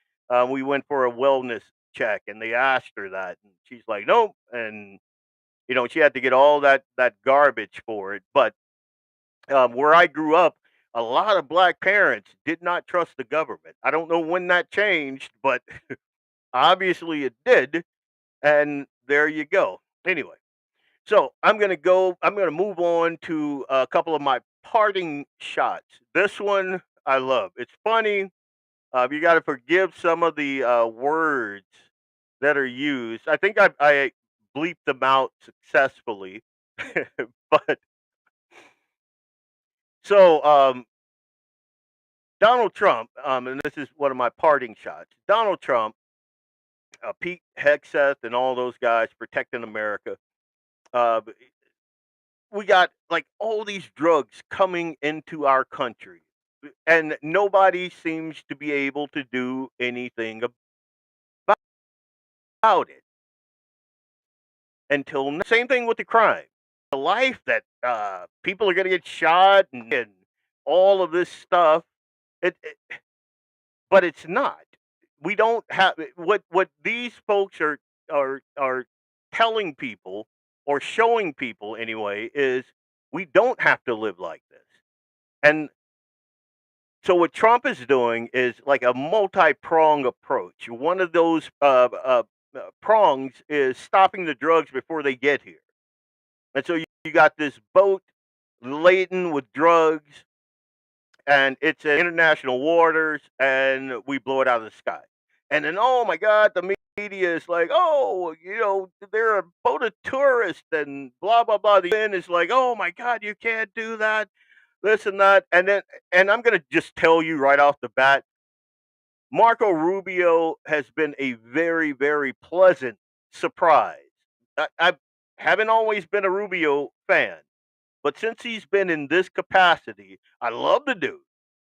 we went for a wellness check, and they asked her that, and she's like, "Nope," and she had to get all that garbage for it. But where I grew up, a lot of black parents did not trust the government. I don't know when that changed, but obviously it did, and there you go. Anyway, so I'm gonna move on to a couple of my parting shots. This one I love. It's funny. You got to forgive some of the words that are used. I think I bleeped them out successfully, but so Donald Trump, and this is one of my parting shots. Donald Trump, Pete Hegseth, and all those guys protecting America. Uh, we got like all these drugs coming into our country, and nobody seems to be able to do anything about it until now. Same thing with the crime, the life that people are going to get shot, and all of this stuff. It, but it's not. We don't have what these folks are telling people, or showing people anyway, is we don't have to live like this. And so what Trump is doing is like a multi-prong approach. One of those prongs is stopping the drugs before they get here. And so you got this boat laden with drugs, and it's in international waters, and we blow it out of the sky. And then, oh my God, the media is like, oh, they're a boat of tourists and blah, blah, blah. The UN is like, oh my God, you can't do that, this and that. And I'm going to just tell you right off the bat, Marco Rubio has been a very, very pleasant surprise. I haven't always been a Rubio fan, but since he's been in this capacity, I love the dude.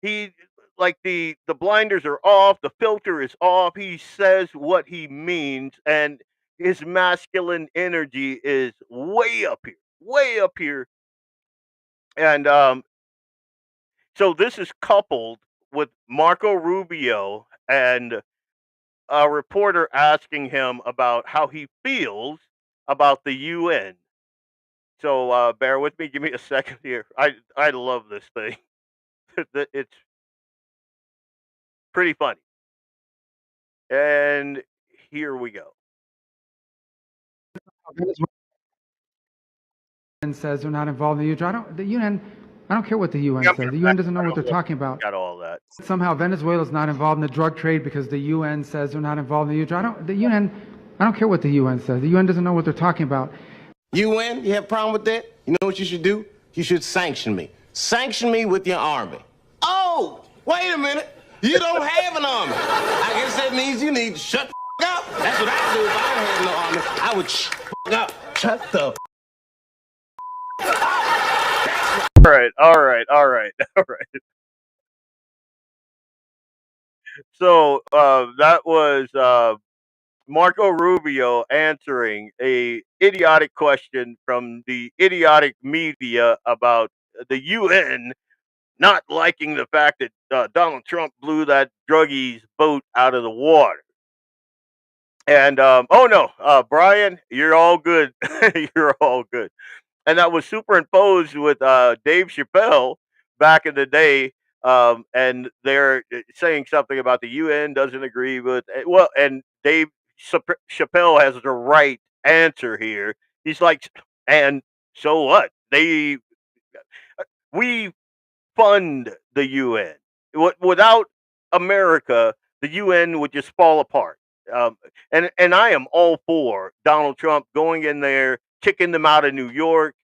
He, like, the blinders are off, the filter is off. He says what he means, and his masculine energy is way up here, way up here. And so this is coupled with Marco Rubio and a reporter asking him about how he feels about the UN. So bear with me. Give me a second here. I love this thing. It's pretty funny. And here we go. Says they're not involved in the UN. I don't care what the UN Yep. says. The UN doesn't know what they're talking about. Got all that. Somehow Venezuela's not involved in the drug trade because the UN says they're not involved in the UN. I don't care what the UN says. The UN doesn't know what they're talking about. UN, you have a problem with that? You know what you should do? You should sanction me. Sanction me with your army. Oh, wait a minute. You don't have an army. I guess that means you need to shut the up. That's what I do if I don't have no army. I would shut up. Shut the All right. So that was Marco Rubio answering a idiotic question from the idiotic media about the UN not liking the fact that Donald Trump blew that druggie's boat out of the water. And oh no, Brian, you're all good. You're all good. And that was superimposed with Dave Chappelle back in the day. And they're saying something about the UN doesn't agree with, well, and Dave Chappelle has the right answer here. He's like, and so what? We fund the UN. Without America, the UN would just fall apart. And I am all for Donald Trump going in there, kicking them out of New York,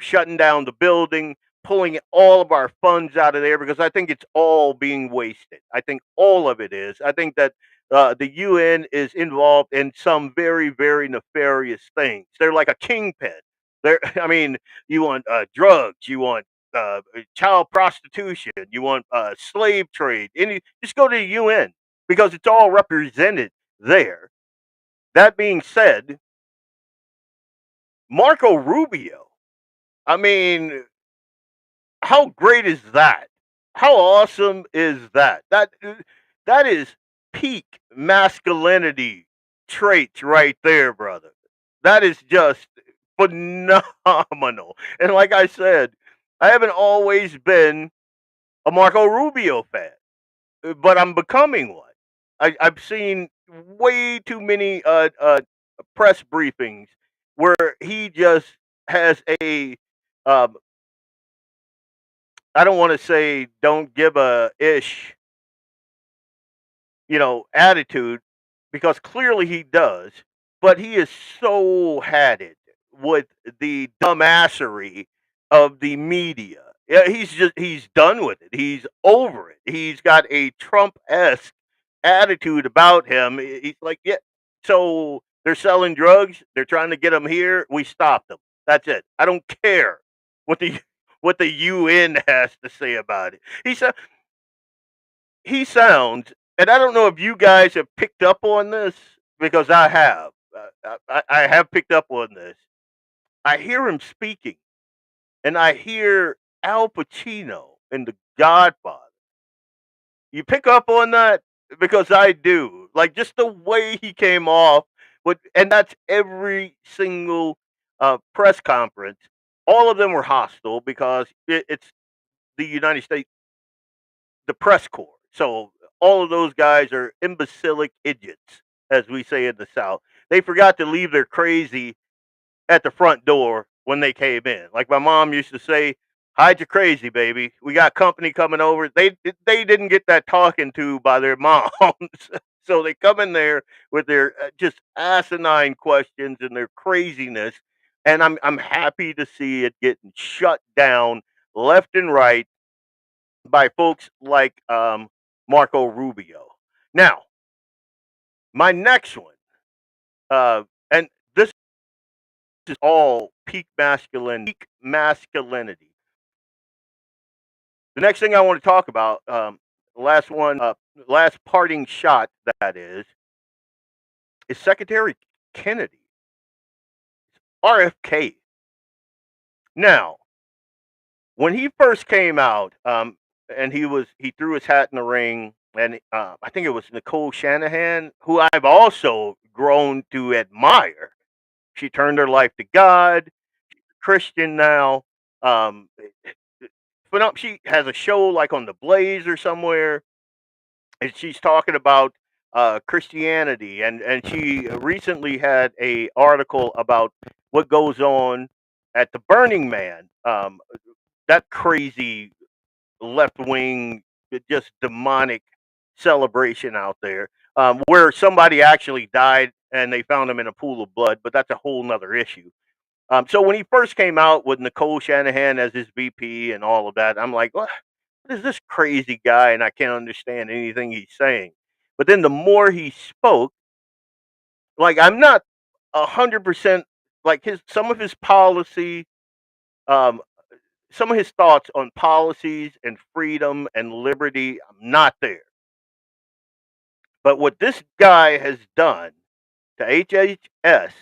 shutting down the building, pulling all of our funds out of there because I think it's all being wasted. I think all of it is. I think that the UN is involved in some very, very nefarious things. They're like a kingpin. I mean, you want drugs, you want child prostitution, you want slave trade. Just go to the UN because it's all represented there. That being said, Marco Rubio, I mean, how great is that? How awesome is that? That is peak masculinity traits right there, brother. That is just phenomenal. And like I said, I haven't always been a Marco Rubio fan, but I'm becoming one. I've seen way too many press briefings where he just has a um, I don't want to say don't give a ish, attitude because clearly he does, but he is so had it with the dumbassery of the media. Yeah, he's done with it. He's over it. He's got a Trump-esque attitude about him. He's like, yeah, so they're selling drugs. They're trying to get them here. We stopped them. That's it. I don't care what the UN has to say about it. He sounds, and I don't know if you guys have picked up on this because I have. I have picked up on this. I hear him speaking, and I hear Al Pacino in The Godfather. You pick up on that because I do. Like just the way he came off, and that's every single press conference. All of them were hostile because it's the United States, the press corps. So all of those guys are imbecilic idiots, as we say in the South. They forgot to leave their crazy at the front door when they came in. Like my mom used to say, "Hide your crazy, baby. We got company coming over." They didn't get that talking to by their moms, so they come in there with their just asinine questions and their craziness. And I'm happy to see it getting shut down left and right by folks like Marco Rubio. Now, my next one, and this is all peak masculinity. The next thing I want to talk about, last one, last parting shot that is Secretary Kennedy, RFK. Now, when he first came out, and he threw his hat in the ring, and I think it was Nicole Shanahan, who I've also grown to admire. She turned her life to God. She's a Christian now. Um, but she has a show like on the Blaze or somewhere, and she's talking about Christianity, and she recently had a article about what goes on at the Burning Man. That crazy left wing, just demonic celebration out there, where somebody actually died and they found him in a pool of blood, but that's a whole nother issue. So when he first came out with Nicole Shanahan as his VP and all of that, I'm like, what is this crazy guy? And I can't understand anything he's saying. But then the more he spoke, like I'm not 100% like some of his policy, um, some of his thoughts on policies and freedom and liberty. I'm not there. But what this guy has done to HHS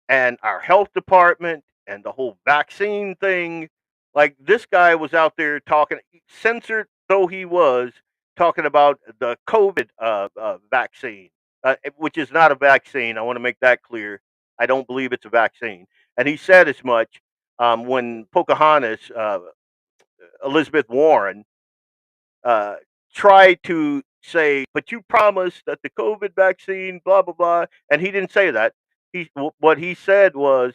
and our health department and the whole vaccine thing. Like this guy was out there talking, censored though he was, talking about the COVID vaccine, which is not a vaccine. I want to make that clear. I don't believe it's a vaccine. And he said as much when Pocahontas, Elizabeth Warren, uh, tried to say, but you promised that the COVID vaccine, blah, blah, blah. And he didn't say that. What he said was,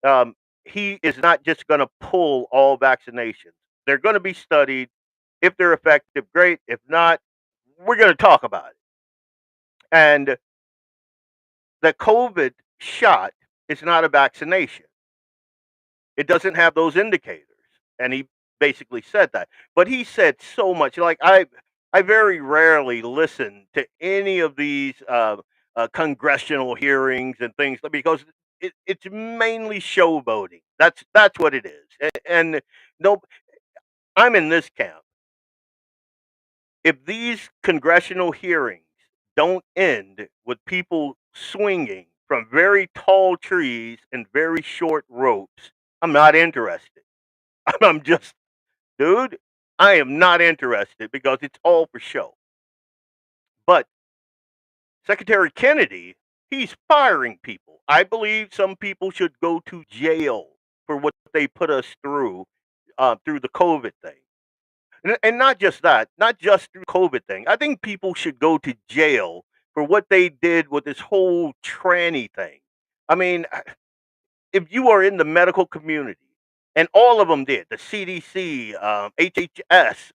um, he is not just going to pull all vaccinations. They're going to be studied. If they're effective, great. If not, we're going to talk about it. And the COVID shot is not a vaccination. It doesn't have those indicators. And he basically said that. But he said so much. Like I very rarely listen to any of these congressional hearings and things because it's mainly showboating. That's what it is. And no, I'm in this camp. If these congressional hearings don't end with people swinging from very tall trees and very short ropes, I'm not interested. I'm just, dude, I am not interested because it's all for show. But Secretary Kennedy, he's firing people. I believe some people should go to jail for what they put us through the COVID thing. And not just that, not just through COVID thing. I think people should go to jail for what they did with this whole tranny thing. I mean, if you are in the medical community, and all of them did, the CDC, HHS,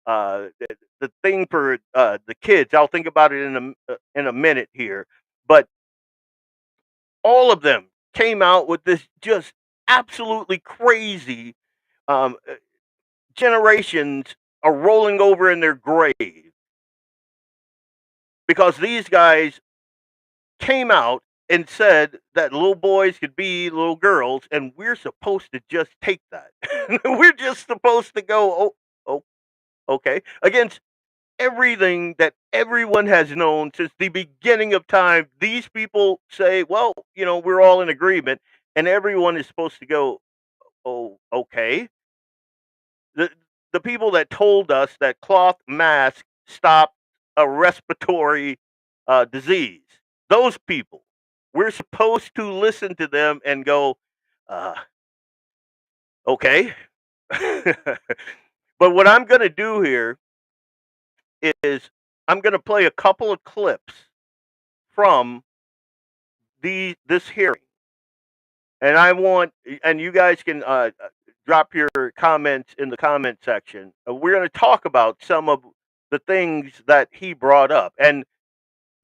the thing for the kids. I'll think about it in a minute here, but all of them came out with this just absolutely crazy. Generations are rolling over in their grave because these guys came out and said that little boys could be little girls, and we're supposed to just take that. We're just supposed to go, oh, okay, against everything that everyone has known since the beginning of time. These people say, well, we're all in agreement, and everyone is supposed to go, oh, okay. The the people that told us that cloth masks stop a respiratory disease, those people, we're supposed to listen to them and go, uh, okay. But what I'm going to do here is I'm going to play a couple of clips from this hearing, and you guys can drop your comments in the comment section. We're going to talk about some of the things that he brought up, and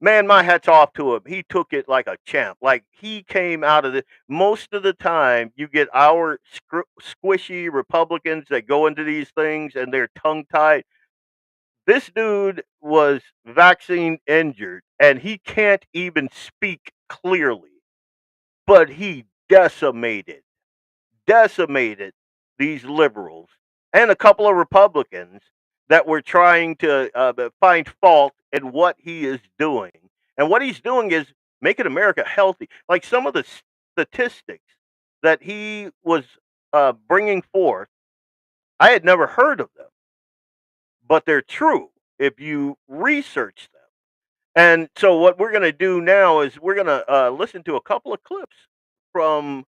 man, my hat's off to him. He took it like a champ. Like he came out of it. Most of the time, you get our squishy Republicans that go into these things and they're tongue tied. This dude was vaccine injured and he can't even speak clearly, but he decimated these liberals and a couple of Republicans that were trying to find fault in what he is doing. And what he's doing is making America healthy. Like some of the statistics that he was bringing forth, I had never heard of them, but they're true if you research them. And so, what we're going to do now is we're going to listen to a couple of clips from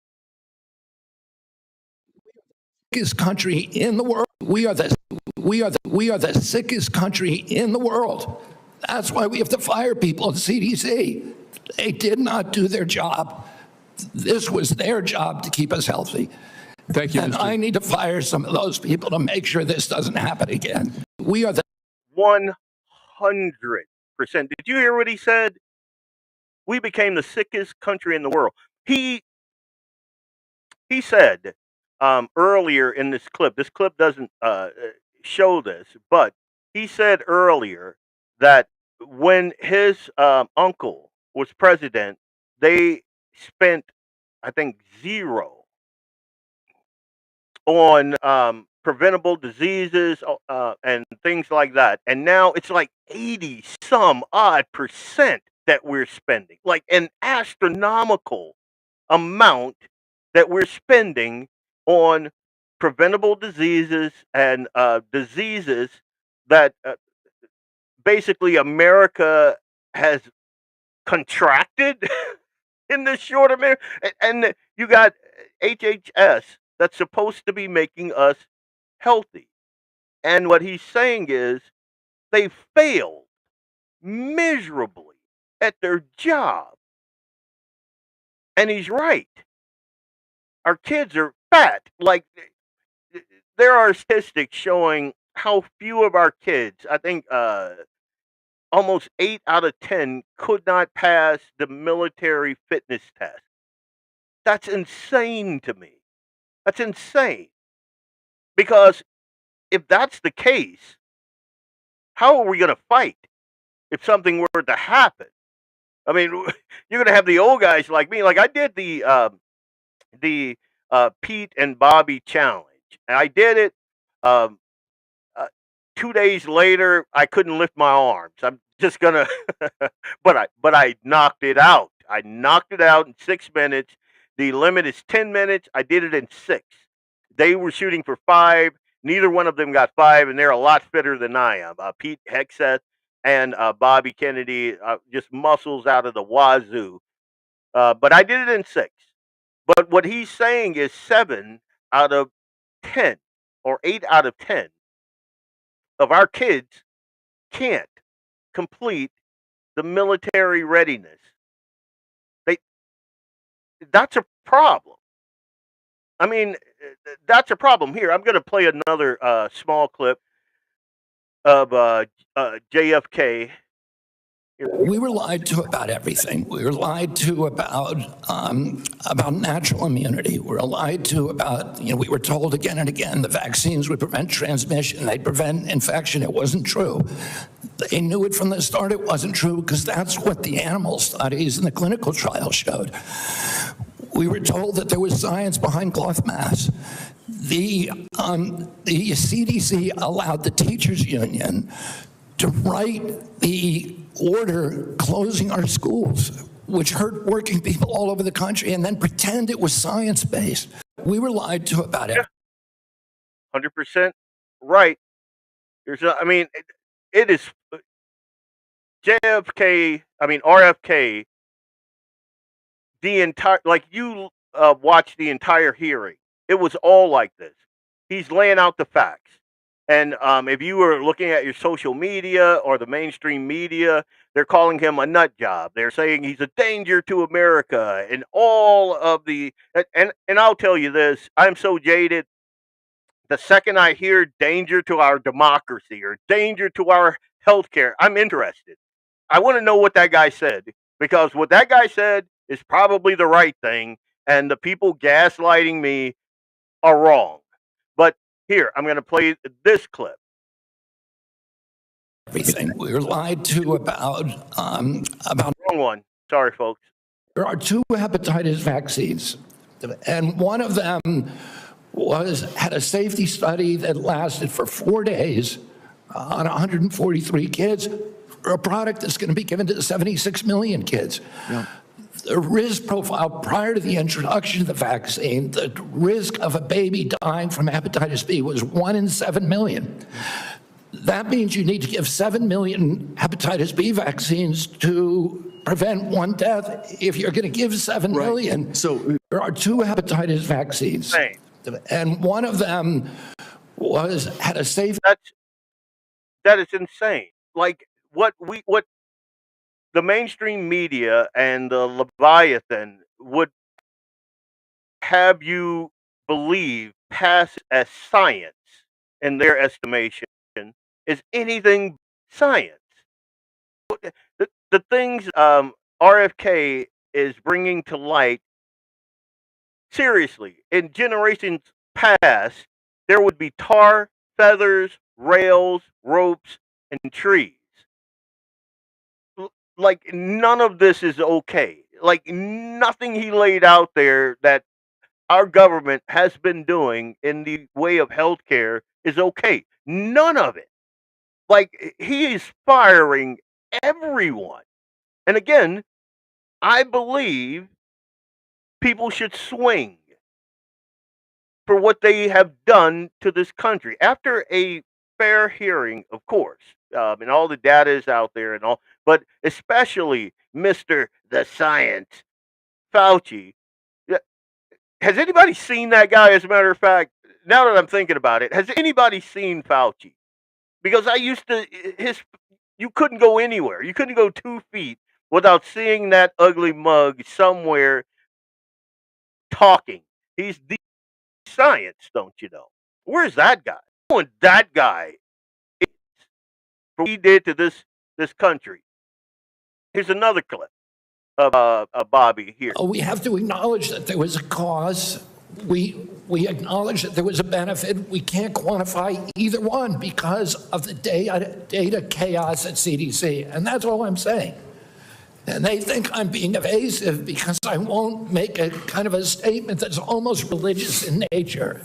sickest country in the world. We are the sickest country in the world. That's why we have to fire people at CDC. They did not do their job. This was their job to keep us healthy. Thank you, and Mr. I need to fire some of those people to make sure this doesn't happen again. We are the 100%. Did you hear what he said? We became the sickest country in the world. He said earlier in this clip. This clip doesn't show this, but he said earlier that when his uncle was president, they spent, I think, zero on preventable diseases and things like that. And now it's like 80 some odd percent that we're spending, like an astronomical amount that we're spending on preventable diseases and diseases that basically America has contracted in this short America. And you got HHS that's supposed to be making us healthy. And what he's saying is they failed miserably at their job. And he's right. our kids are fat. Like there are statistics showing how few of our kids, I think almost 8 out of 10 could not pass the military fitness test. That's insane to me. That's insane. Because if that's the case, how are we going to fight if something were to happen? I mean, you're going to have the old guys like me. Like I did the Pete and Bobby challenge. And I did it. Um, 2 days later, I couldn't lift my arms. I'm just gonna, but I knocked it out. I knocked it out in 6 minutes. The limit is 10 minutes. I did it in 6. They were shooting for 5. Neither one of them got 5, and they're a lot fitter than I am. Pete Hexeth and Bobby Kennedy, just muscles out of the wazoo. But I did it in 6. But what he's saying is 7 out of 10 or 8 out of 10 of our kids can't complete the military readiness. They That's a problem. I mean, that's a problem. Here, I'm going to play another small clip of JFK. We were lied to about everything. We were lied to about natural immunity. We were lied to about, we were told again and again the vaccines would prevent transmission, they'd prevent infection. It wasn't true. They knew it from the start it wasn't true because that's what the animal studies and the clinical trials showed. We were told that there was science behind cloth masks. The CDC allowed the teachers union to write the order closing our schools, which hurt working people all over the country, and then pretend it was science-based. We were lied to about it. 100% right. It is JFK, RFK, the entire, like you watched the entire hearing. It was all like this. He's laying out the facts. And if you were looking at your social media or the mainstream media, they're calling him a nut job. They're saying he's a danger to America and all of the and I'll tell you this, I'm so jaded. The second I hear danger to our democracy or danger to our healthcare, I'm interested. I want to know what that guy said because what that guy said is probably the right thing, and the people gaslighting me are wrong. But here, I'm going to play this clip. Everything. We were lied to about. Wrong one. Sorry, folks. There are 2 hepatitis vaccines, and one of them had a safety study that lasted for 4 days on 143 kids for a product that's going to be given to 76 million kids. Yeah. The risk profile prior to the introduction of the vaccine, the risk of a baby dying from hepatitis B was 1 in 7 million. That means you need to give 7 million hepatitis B vaccines to prevent 1 death. If you're going to give 7 million, so there are 2 hepatitis vaccines, and one of them had a safe. That is insane. Like what the mainstream media and the Leviathan would have you believe pass as science in their estimation is anything science. The things RFK is bringing to light, seriously, in generations past, there would be tar, feathers, rails, ropes, and trees. Like none of this is okay. Like nothing he laid out there that our government has been doing in the way of healthcare is okay. None of it. Like he is firing everyone. And again, I believe people should swing for what they have done to this country after a fair hearing, of course. And all the data is out there and all, but especially Mr. The Science, Fauci. Yeah, has anybody seen that guy? As a matter of fact, now that I'm thinking about it, has anybody seen Fauci? Because I used to, you couldn't go anywhere. You couldn't go 2 feet without seeing that ugly mug somewhere talking. He's the science, don't you know? Where's that guy? When that guy is for what he did to this country. Here's another clip of Bobby here. We have to acknowledge that there was a cause. We acknowledge that there was a benefit. We can't quantify either one because of the data chaos at CDC. And that's all I'm saying. And they think I'm being evasive because I won't make a kind of a statement that's almost religious in nature.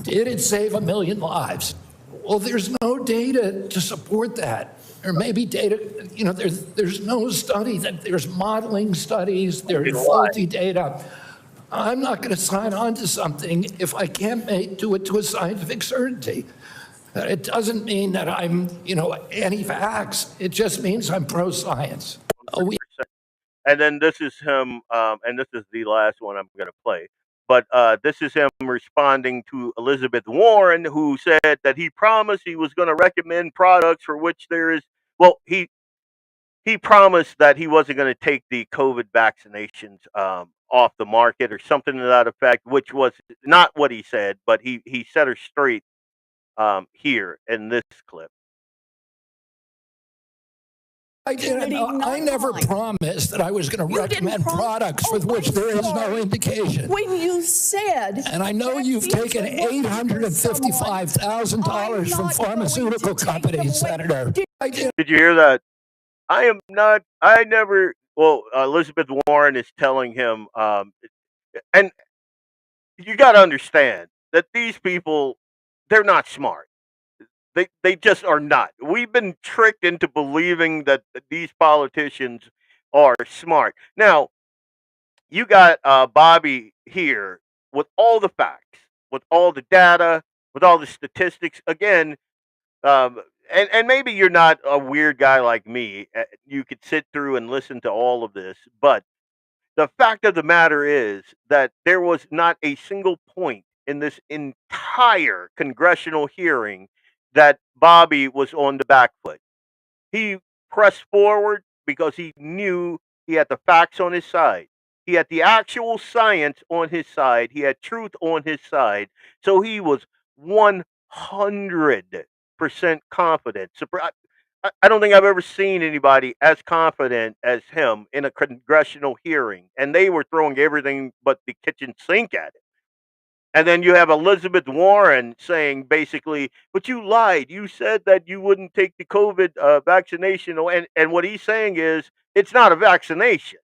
Did it save 1 million lives? Well, there's no data to support that. There may be data, you know, there's no study, that there's modeling studies, there's faulty data. I'm not going to sign on to something if I can't do it to a scientific certainty. It doesn't mean that I'm, you know, anti-vax. It just means I'm pro-science. And then this is him, and this is the last one I'm going to play. But this is him responding to Elizabeth Warren, who said that he promised he was going to recommend products for which there is, well, he promised that he wasn't going to take the COVID vaccinations off the market or something to that effect, which was not what he said, but he set her straight here in this clip. I never promised that I was going to recommend products for which there is no indication. When you said... And I know you've taken $855,000 from pharmaceutical companies, Senator. Did you hear that? I never, well, Elizabeth Warren is telling him, and you got to understand that these people, they're not smart. They just are not. We've been tricked into believing that these politicians are smart. Now, you got Bobby here with all the facts, with all the data, with all the statistics. Again, and maybe you're not a weird guy like me. You could sit through and listen to all of this. But the fact of the matter is that there was not a single point in this entire congressional hearing that Bobby was on the back foot. He pressed forward because he knew he had the facts on his side. He had the actual science on his side. He had truth on his side. So he was 100% confident. I don't think I've ever seen anybody as confident as him in a congressional hearing. And they were throwing everything but the kitchen sink at it. And then you have Elizabeth Warren saying basically, but you lied. You said that you wouldn't take the COVID vaccination. And what he's saying is, it's not a vaccination.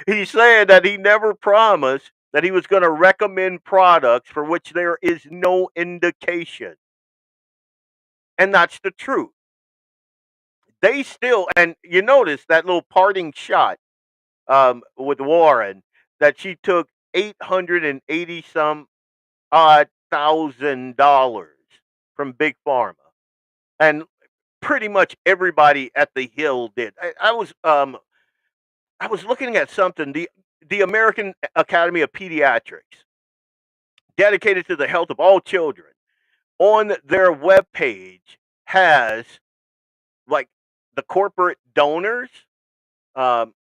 He's saying that he never promised that he was going to recommend products for which there is no indication. And that's the truth. They still, and you notice that little parting shot with Warren, that she took $880 some odd $1,000 from Big Pharma, and pretty much everybody at the Hill did. I was looking at something. The American Academy of Pediatrics, dedicated to the health of all children, on their webpage has like the corporate donors, Merck,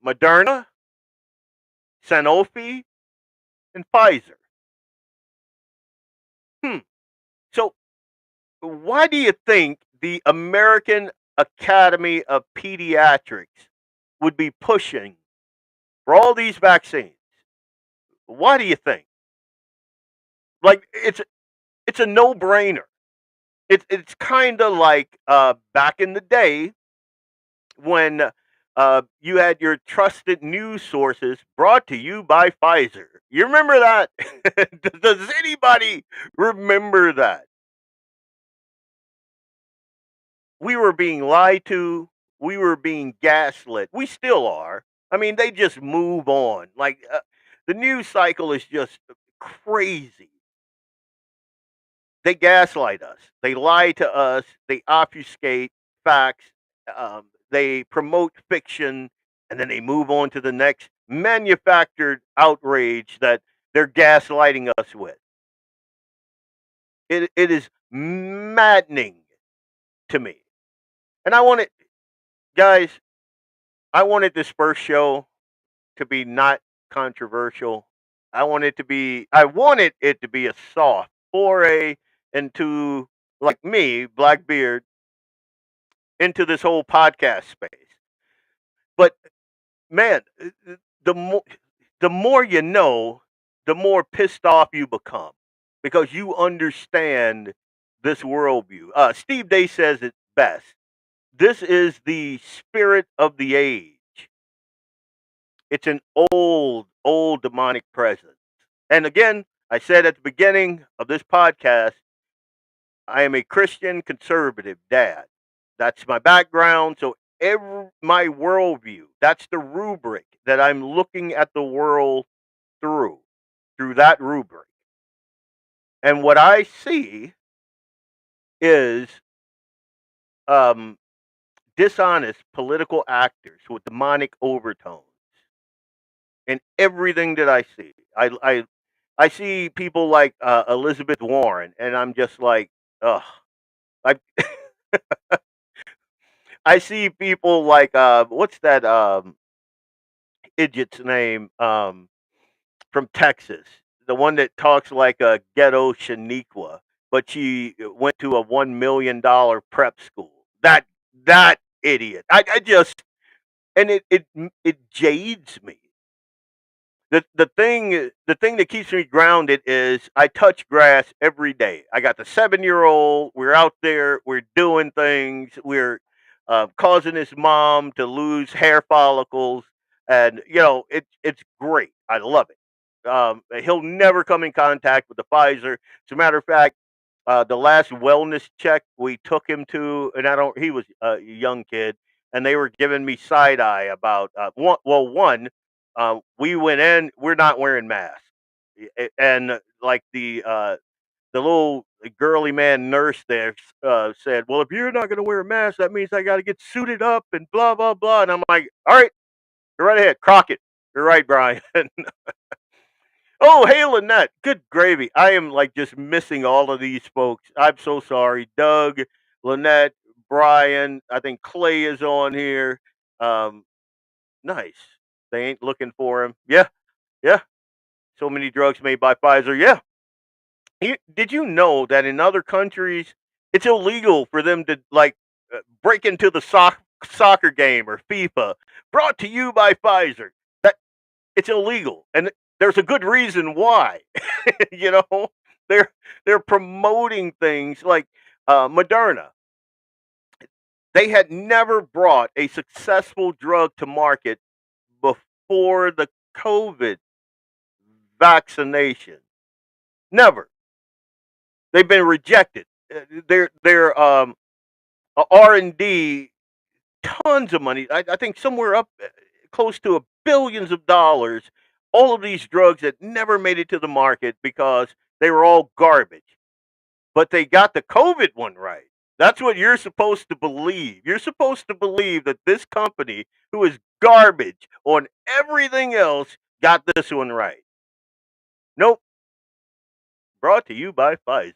Moderna, Sanofi, and Pfizer. So why do you think the American Academy of Pediatrics would be pushing for all these vaccines? Why do you think? Like, it's a no-brainer. It's kind of like back in the day when you had your trusted news sources brought to you by Pfizer. You remember that? Does anybody remember that? We were being lied to. We were being gaslit. We still are. I mean, they just move on. Like, the news cycle is just crazy. They gaslight us. They lie to us. They obfuscate facts. They promote fiction, and then they move on to the next manufactured outrage that they're gaslighting us with. It is maddening to me. And I want it, guys, I wanted this first show to be not controversial. I wanted it to be a soft foray into, like me, Blackbeard, into this whole podcast space. But man, the more the more you know, the more pissed off you become because you understand this worldview. Steve Day says it best. This is the spirit of the age. It's an old demonic presence. And again, I said at the beginning of this podcast, I am a Christian conservative dad. That's my background. So my worldview, that's the rubric that I'm looking at the world through that rubric. And what I see is um, dishonest political actors with demonic overtones in everything that I see. I see people like Elizabeth Warren, and I'm just like, ugh. I I see people like what's that idiot's name from Texas, the one that talks like a ghetto Shaniqua, but she went to a $1 million prep school. That idiot. I just and it jades me. The thing that keeps me grounded is I touch grass every day. I got the 7-year-old. We're out there. We're doing things. We're causing his mom to lose hair follicles, and it's great. I love it. He'll never come in contact with the Pfizer. As a matter of fact, the last wellness check we took him to, and I don't. He was a young kid, and they were giving me side eye about one. We went in. We're not wearing masks, and like the little girly man nurse there said, "Well, if you're not going to wear a mask, that means I got to get suited up and blah blah blah." And I'm like, "All right, go right ahead, Crockett. You're right, Brian." Oh, hey, Lynette. Good gravy. I am like just missing all of these folks. I'm so sorry. Doug, Lynette, Brian. I think Clay is on here. Um, nice. They ain't looking for him. Yeah, yeah. So many drugs made by Pfizer. Yeah. Did you know that in other countries it's illegal for them to like break into the soccer game or FIFA? Brought to you by Pfizer. That it's illegal, and there's a good reason why. you know, they're promoting things like Moderna. They had never brought a successful drug to market before the COVID vaccination. Never. They've been rejected. Their R&D, tons of money. I think somewhere up close to billions of dollars. All of these drugs that never made it to the market because they were all garbage. But they got the COVID one right. That's what you're supposed to believe. You're supposed to believe that this company, who is garbage on everything else, got this one right. Nope. Brought to you by Pfizer.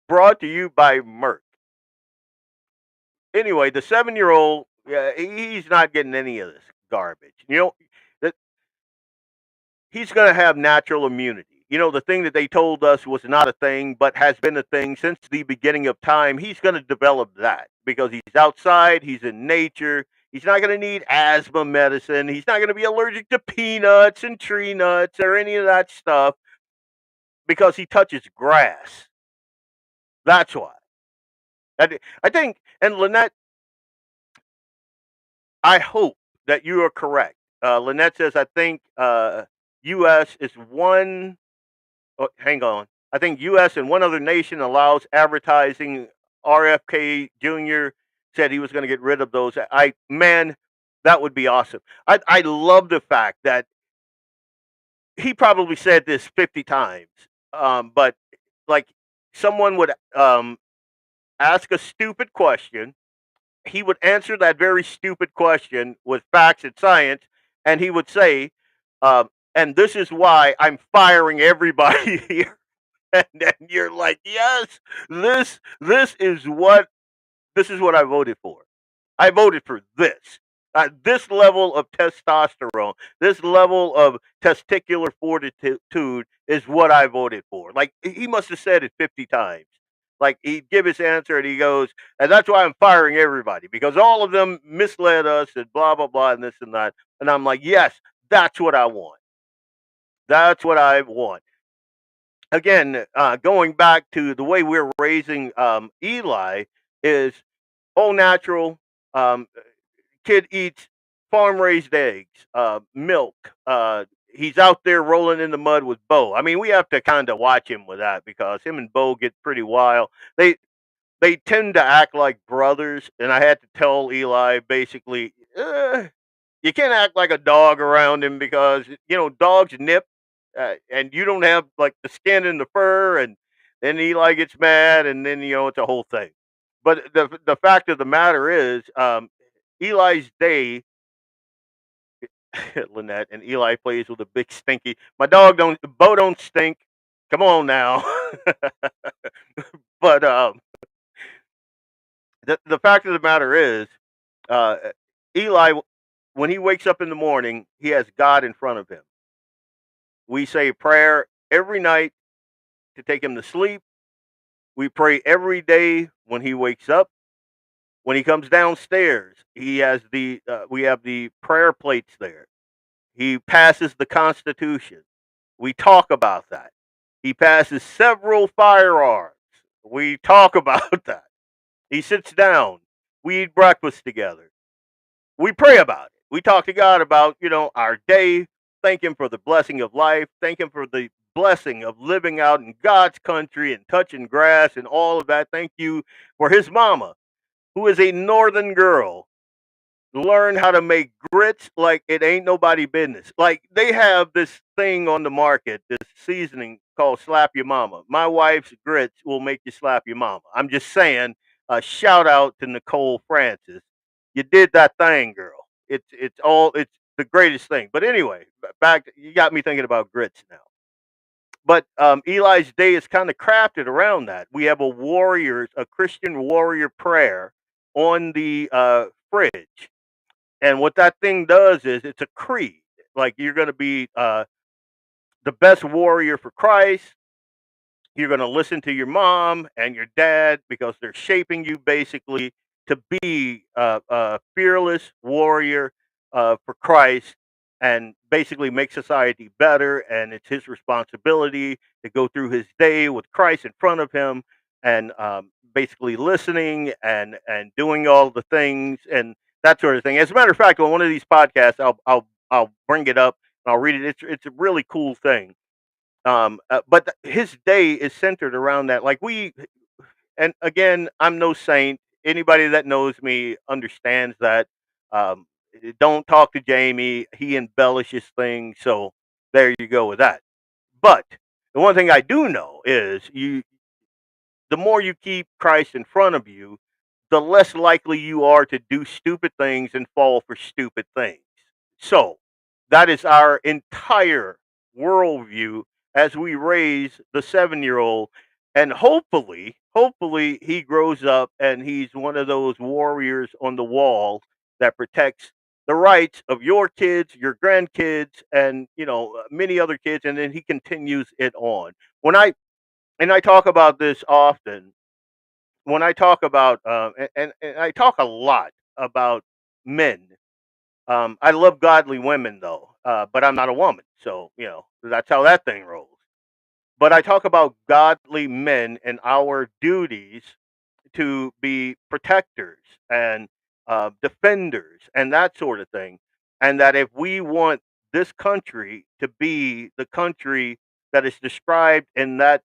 Brought to you by Merck. Anyway, the 7-year-old, he's not getting any of this garbage. That he's going to have natural immunity. The thing that they told us was not a thing, but has been a thing since the beginning of time. He's going to develop that because he's outside, he's in nature. He's not going to need asthma medicine. He's not going to be allergic to peanuts and tree nuts or any of that stuff because he touches grass. That's why. I think, and Lynette, I hope that you are correct. Lynette says, I think U.S. is one. Oh, hang on. I think U.S. and one other nation allows advertising. RFK Jr. said he was going to get rid of those. Man, that would be awesome. I love the fact that he probably said this 50 times, but like someone would ask a stupid question. He would answer that very stupid question with facts and science, and he would say, and this is why I'm firing everybody here. And then you're like, yes, this is what I voted for. I voted for this. This level of testosterone, this level of testicular fortitude is what I voted for. Like, he must have said it 50 times. Like, he'd give his answer and he goes, and that's why I'm firing everybody, because all of them misled us and blah, blah, blah, and this and that. And I'm like, yes, that's what I want. That's what I want. Again, going back to the way we're raising Eli is all natural. Kid eats farm raised eggs, milk. He's out there rolling in the mud with Bo. I mean, we have to kind of watch him with that because him and Bo get pretty wild. They tend to act like brothers, and I had to tell Eli basically, you can't act like a dog around him because dogs nip, and you don't have like the skin and the fur, and then Eli gets mad, and then it's a whole thing. But the fact of the matter is, Eli's day, Lynette, and Eli plays with a big stinky. My dog Bo don't stink. Come on now. But the fact of the matter is, uh, Eli, when he wakes up in the morning, he has God in front of him. We say prayer every night to take him to sleep. We pray every day when he wakes up. When he comes downstairs, he has we have the prayer plates there. He passes the Constitution. We talk about that. He passes several firearms. We talk about that. He sits down. We eat breakfast together. We pray about it. We talk to God about, our day. Thank him for the blessing of life. Thank him for the blessing of living out in God's country and touching grass and all of that. Thank you for his mama, who is a northern girl. Learn how to make grits like it ain't nobody business. Like, they have this thing on the market, this seasoning called Slap Your Mama. My wife's grits will make you slap your mama. I'm just saying, a shout out to Nicole Francis. You did that thing, girl. It's the greatest thing. But anyway, you got me thinking about grits now. But Eli's day is kind of crafted around that. We have a Christian warrior prayer on the fridge, and what that thing does is it's a creed. Like, you're going to be the best warrior for Christ. You're going to listen to your mom and your dad because they're shaping you basically to be a fearless warrior for Christ and basically make society better. And it's his responsibility to go through his day with Christ in front of him and basically listening and doing all the things and that sort of thing. As a matter of fact, on one of these podcasts, I'll bring it up and I'll read it. It's a really cool thing. But his day is centered around that. Like, and again, I'm no saint. Anybody that knows me understands that. Um, don't talk to Jamie. He embellishes things. So there you go with that. But the one thing I do know is the more you keep Christ in front of you, the less likely you are to do stupid things and fall for stupid things. So that is our entire worldview as we raise the 7-year old. And hopefully he grows up and he's one of those warriors on the wall that protects the rights of your kids, your grandkids, and many other kids, and then he continues it on. I talk about this often, when I talk about and I talk a lot about men. I love godly women though, but I'm not a woman, so that's how that thing rolls. But I talk about godly men and our duties to be protectors and defenders and that sort of thing, and that if we want this country to be the country that is described in that,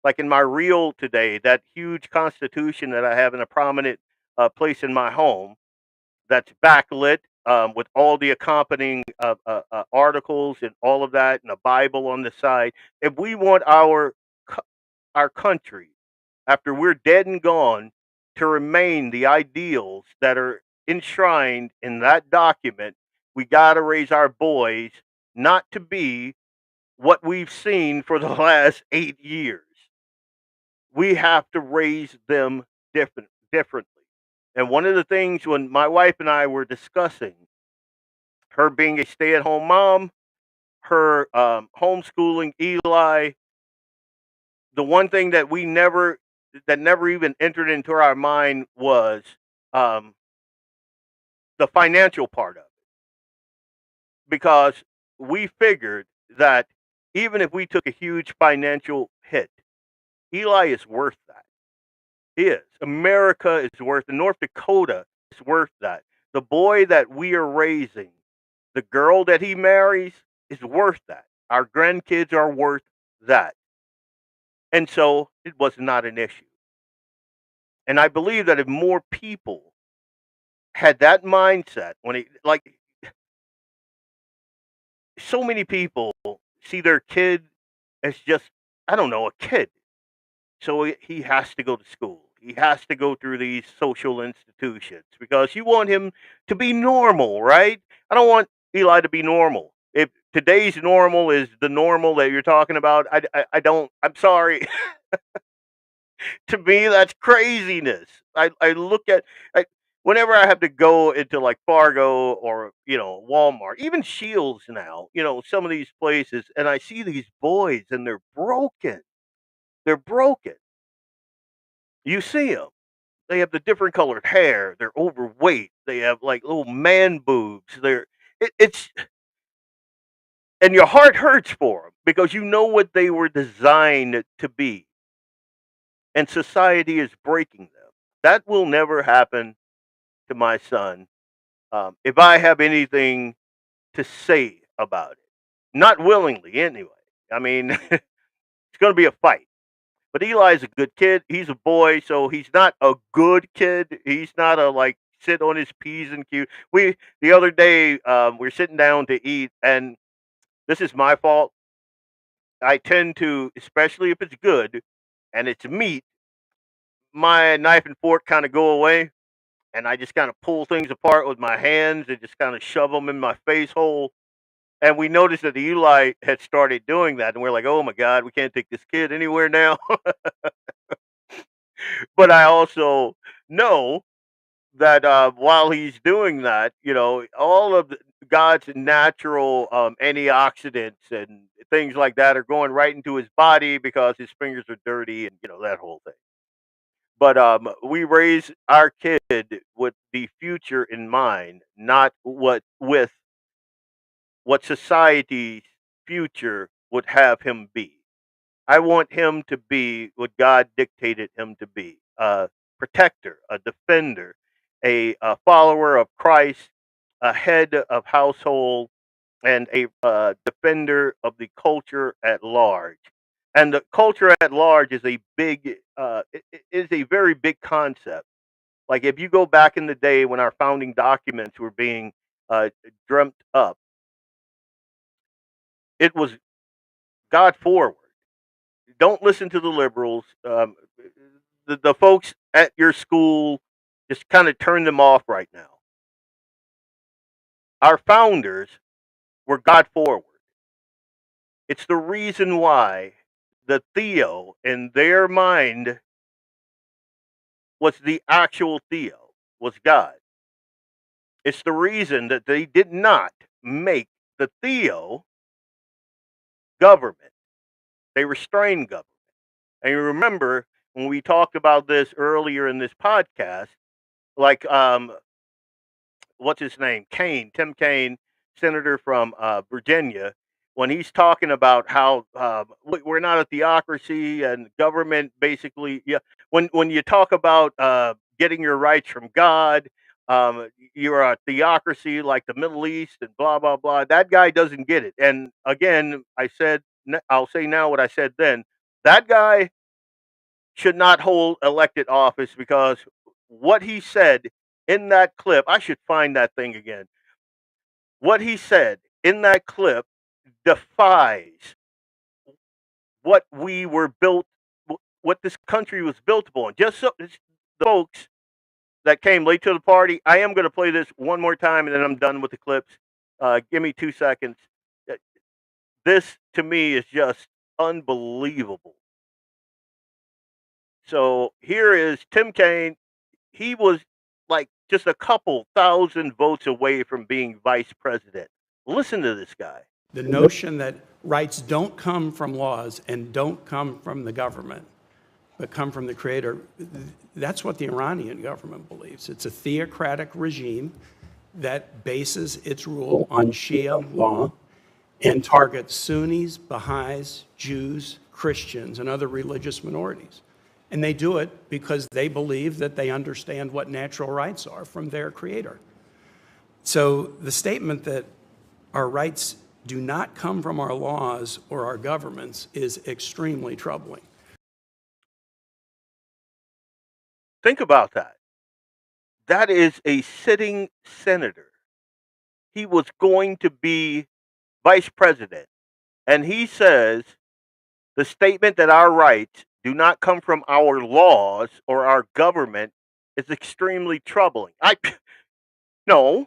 like in my reel today, that huge constitution that I have in a prominent place in my home that's backlit with all the accompanying articles and all of that, and a Bible on the side. If we want our country, after we're dead and gone, to remain the ideals that are enshrined in that document, we got to raise our boys not to be what we've seen for the last 8 years. We have to raise them differently. And one of the things when my wife and I were discussing her being a stay-at-home mom, her homeschooling Eli, the one thing that never even entered into our mind was um, the financial part of it, because we figured that even if we took a huge financial hit, Eli is worth that. He is. America is worth. North Dakota is worth that. The boy that we are raising, the girl that he marries, is worth that. Our grandkids are worth that. And so it was not an issue. And I believe that if more people had that mindset, when it, like, so many people see their kid as just, I don't know, a kid. So he has to go to school. He has to go through these social institutions because you want him to be normal, right? I don't want Eli to be normal. If today's normal is the normal that you're talking about, I don't. I'm sorry. To me, that's craziness. I look at I, whenever I have to go into like Fargo or Walmart, even Shields now, some of these places, and I see these boys and they're broken. They're broken. You see them. They have the different colored hair. They're overweight. They have like little man boobs. It's and your heart hurts for them because you know what they were designed to be, and society is breaking them. That will never happen to my son. If I have anything to say about it, not willingly anyway. I mean, it's going to be a fight. But Eli's a good kid. He's a boy, so he's not a good kid. He's not a like sit on his P's and Q's. The other day we're sitting down to eat, and this is my fault. I tend to, especially if it's good and it's meat, my knife and fork kind of go away, and I just kind of pull things apart with my hands and just kind of shove them in my face hole. And we noticed that Eli had started doing that, and we're like, "Oh my God, we can't take this kid anywhere now." But I also know that while he's doing that, all of God's natural antioxidants and things like that are going right into his body because his fingers are dirty and that whole thing. But we raise our kid with the future in mind, not what society's future would have him be. I want him to be what God dictated him to be: a protector, a defender, a follower of Christ, a head of household, and a defender of the culture at large. And the culture at large is a is a very big concept. Like if you go back in the day when our founding documents were being dreamt up, it was God forward. Don't listen to the liberals. The folks at your school, just kind of turn them off right now. Our founders were God forward. It's the reason why the Theo in their mind was the actual Theo, was God. It's the reason that they did not make the Theo government. They restrained government. And you remember when we talked about this earlier in this podcast, like what's his name? Tim Kain, senator from Virginia, when he's talking about how we're not a theocracy and government basically, yeah. When you talk about getting your rights from God, you're a theocracy like the Middle East and blah blah blah. That guy doesn't get it. And again, I'll say now what I said then. That guy should not hold elected office because what he said in that clip, I should find that thing again. What he said in that clip defies what we were built, what this country was built upon. Just so the folks that came late to the party, I am going to play this one more time and then I'm done with the clips. Give me 2 seconds. This to me is just unbelievable. So here is Tim Kain. He was like just a couple thousand votes away from being vice president. Listen to this guy. The notion that rights don't come from laws and don't come from the government, but come from the creator, that's what the Iranian government believes. It's a theocratic regime that bases its rule on Shia law and targets Sunnis, Baha'is, Jews, Christians, and other religious minorities. And they do it because they believe that they understand what natural rights are from their creator. So the statement that our rights do not come from our laws or our governments is extremely troubling. Think about that. That is a sitting senator. He was going to be vice president. And he says the statement that our rights do not come from our laws or our government is extremely troubling. No.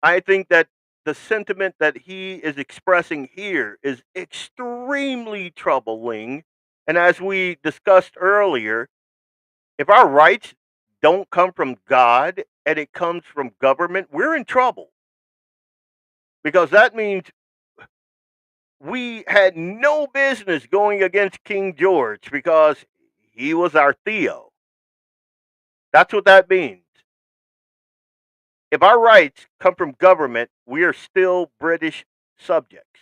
I think that the sentiment that he is expressing here is extremely troubling. And as we discussed earlier, if our rights don't come from God and it comes from government, we're in trouble. Because that means we had no business going against King George because he was our Theo. That's what that means. If our rights come from government, we are still British subjects.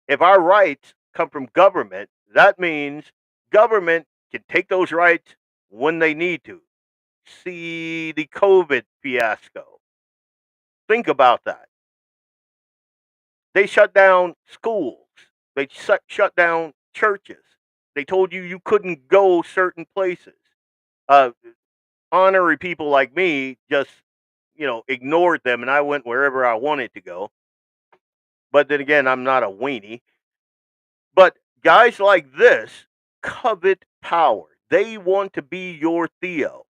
If our rights come from government, that means government can take those rights when they need to. See the COVID fiasco. Think about that. They shut down schools. They shut down churches. They told you couldn't go certain places. Honorary people like me just, ignored them, and I went wherever I wanted to go. But then again, I'm not a weenie. But guys like this covet power. They want to be your Theo.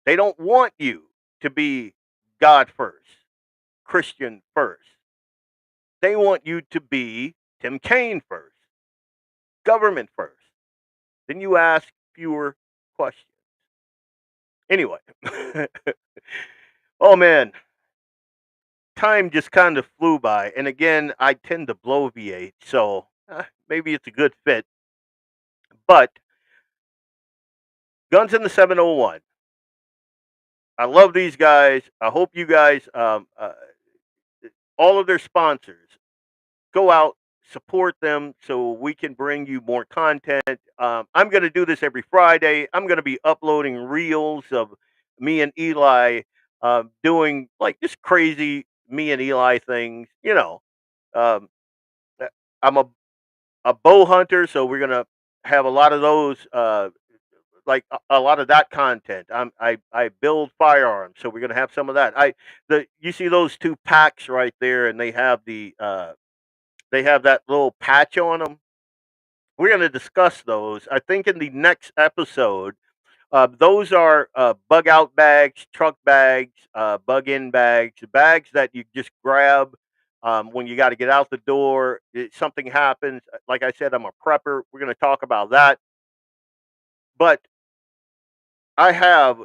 They don't want you to be God first, Christian first. They want you to be Tim Kain first, government first. Then you ask fewer questions. Anyway, oh man, time just kind of flew by. And again, I tend to bloviate, so maybe it's a good fit. But Guns in the 701. I love these guys. I hope you guys, all of their sponsors, go out, support them so we can bring you more content. I'm going to do this every Friday. I'm going to be uploading reels of me and Eli doing like just crazy me and Eli things. Um, I'm a bow hunter, so we're going to have a lot of those. Like a lot of that content. I build firearms, so we're gonna have some of that. You see those two packs right there, and they have that little patch on them. We're gonna discuss those. I think in the next episode. Those are bug out bags, truck bags, bug in bags, bags that you just grab when you got to get out the door. Something happens. Like I said, I'm a prepper. We're going to talk about that. But I have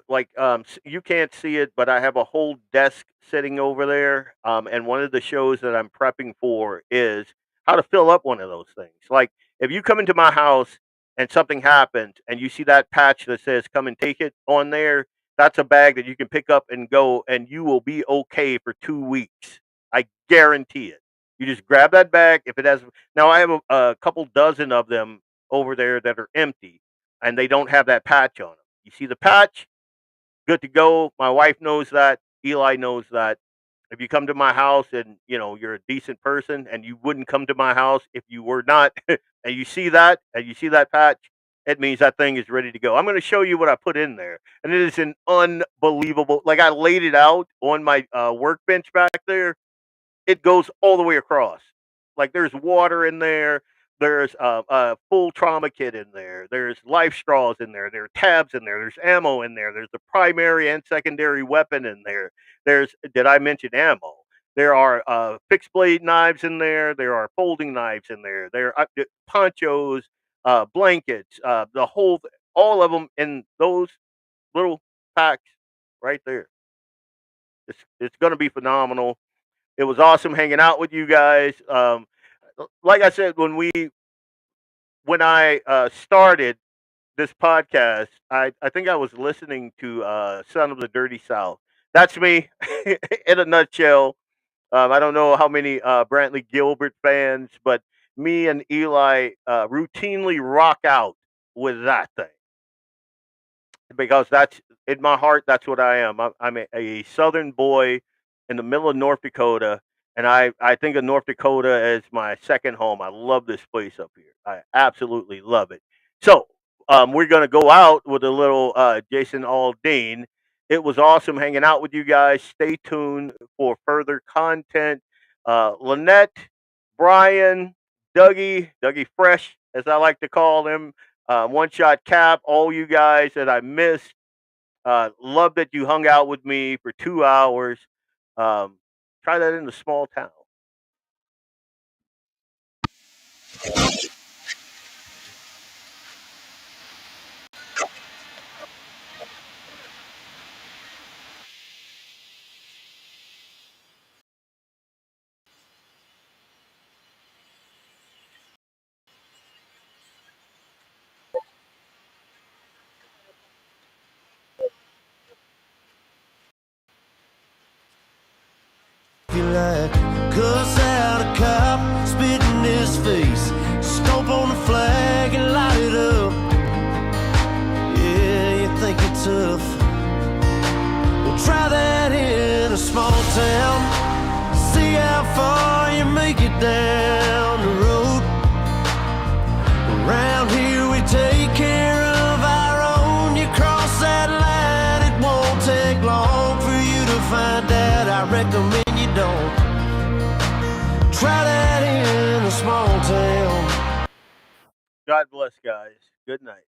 you can't see it, but I have a whole desk sitting over there. And one of the shows that I'm prepping for is how to fill up one of those things. Like if you come into my house and something happens and you see that patch that says "come and take it" on there, that's a bag that you can pick up and go, and you will be okay for 2 weeks. I guarantee it. You just grab that bag. If it has, now I have a couple dozen of them over there that are empty, and they don't have that patch on them. You see the patch, good to go. My wife knows that. Eli knows that. If you come to my house and you're a decent person, and you wouldn't come to my house if you were not, and you see that patch, it means that thing is ready to go. I'm going to show you what I put in there, and it is an unbelievable. Like I laid it out on my workbench back there. It goes all the way across. Like there's water in there. There's a full trauma kit in there. There's life straws in there. There are tabs in there. There's ammo in there. There's the primary and secondary weapon in there. Did I mention ammo? There are fixed blade knives in there. There are folding knives in there. There are ponchos, blankets, the whole all of them in those little packs right there. It's going to be phenomenal. It was awesome hanging out with you guys. Like I said, when I started this podcast, I think I was listening to Son of the Dirty South. That's me in a nutshell. I don't know how many Brantley Gilbert fans, but me and Eli routinely rock out with that thing because that's in my heart. That's what I am. I'm a Southern boy in the middle of North Dakota, and I think of North Dakota as my second home. I love this place up here. I absolutely love it. So we're gonna go out with a little Jason Aldean. It was awesome hanging out with you guys. Stay tuned for further content. Lynette, Brian, Dougie Fresh, as I like to call him, One Shot Cap, all you guys that I missed. Love that you hung out with me for 2 hours. Try that in a small town. Like cuss out a cop, spit in his face, stomp on the flag and light it up. Yeah, you think you're tough? Well, try that in a small town. See how far you make it down the road. Around here we take care of our own. You cross that line, it won't take long for you to find out. I recommend don't try that in a small town. God bless, guys. Good night.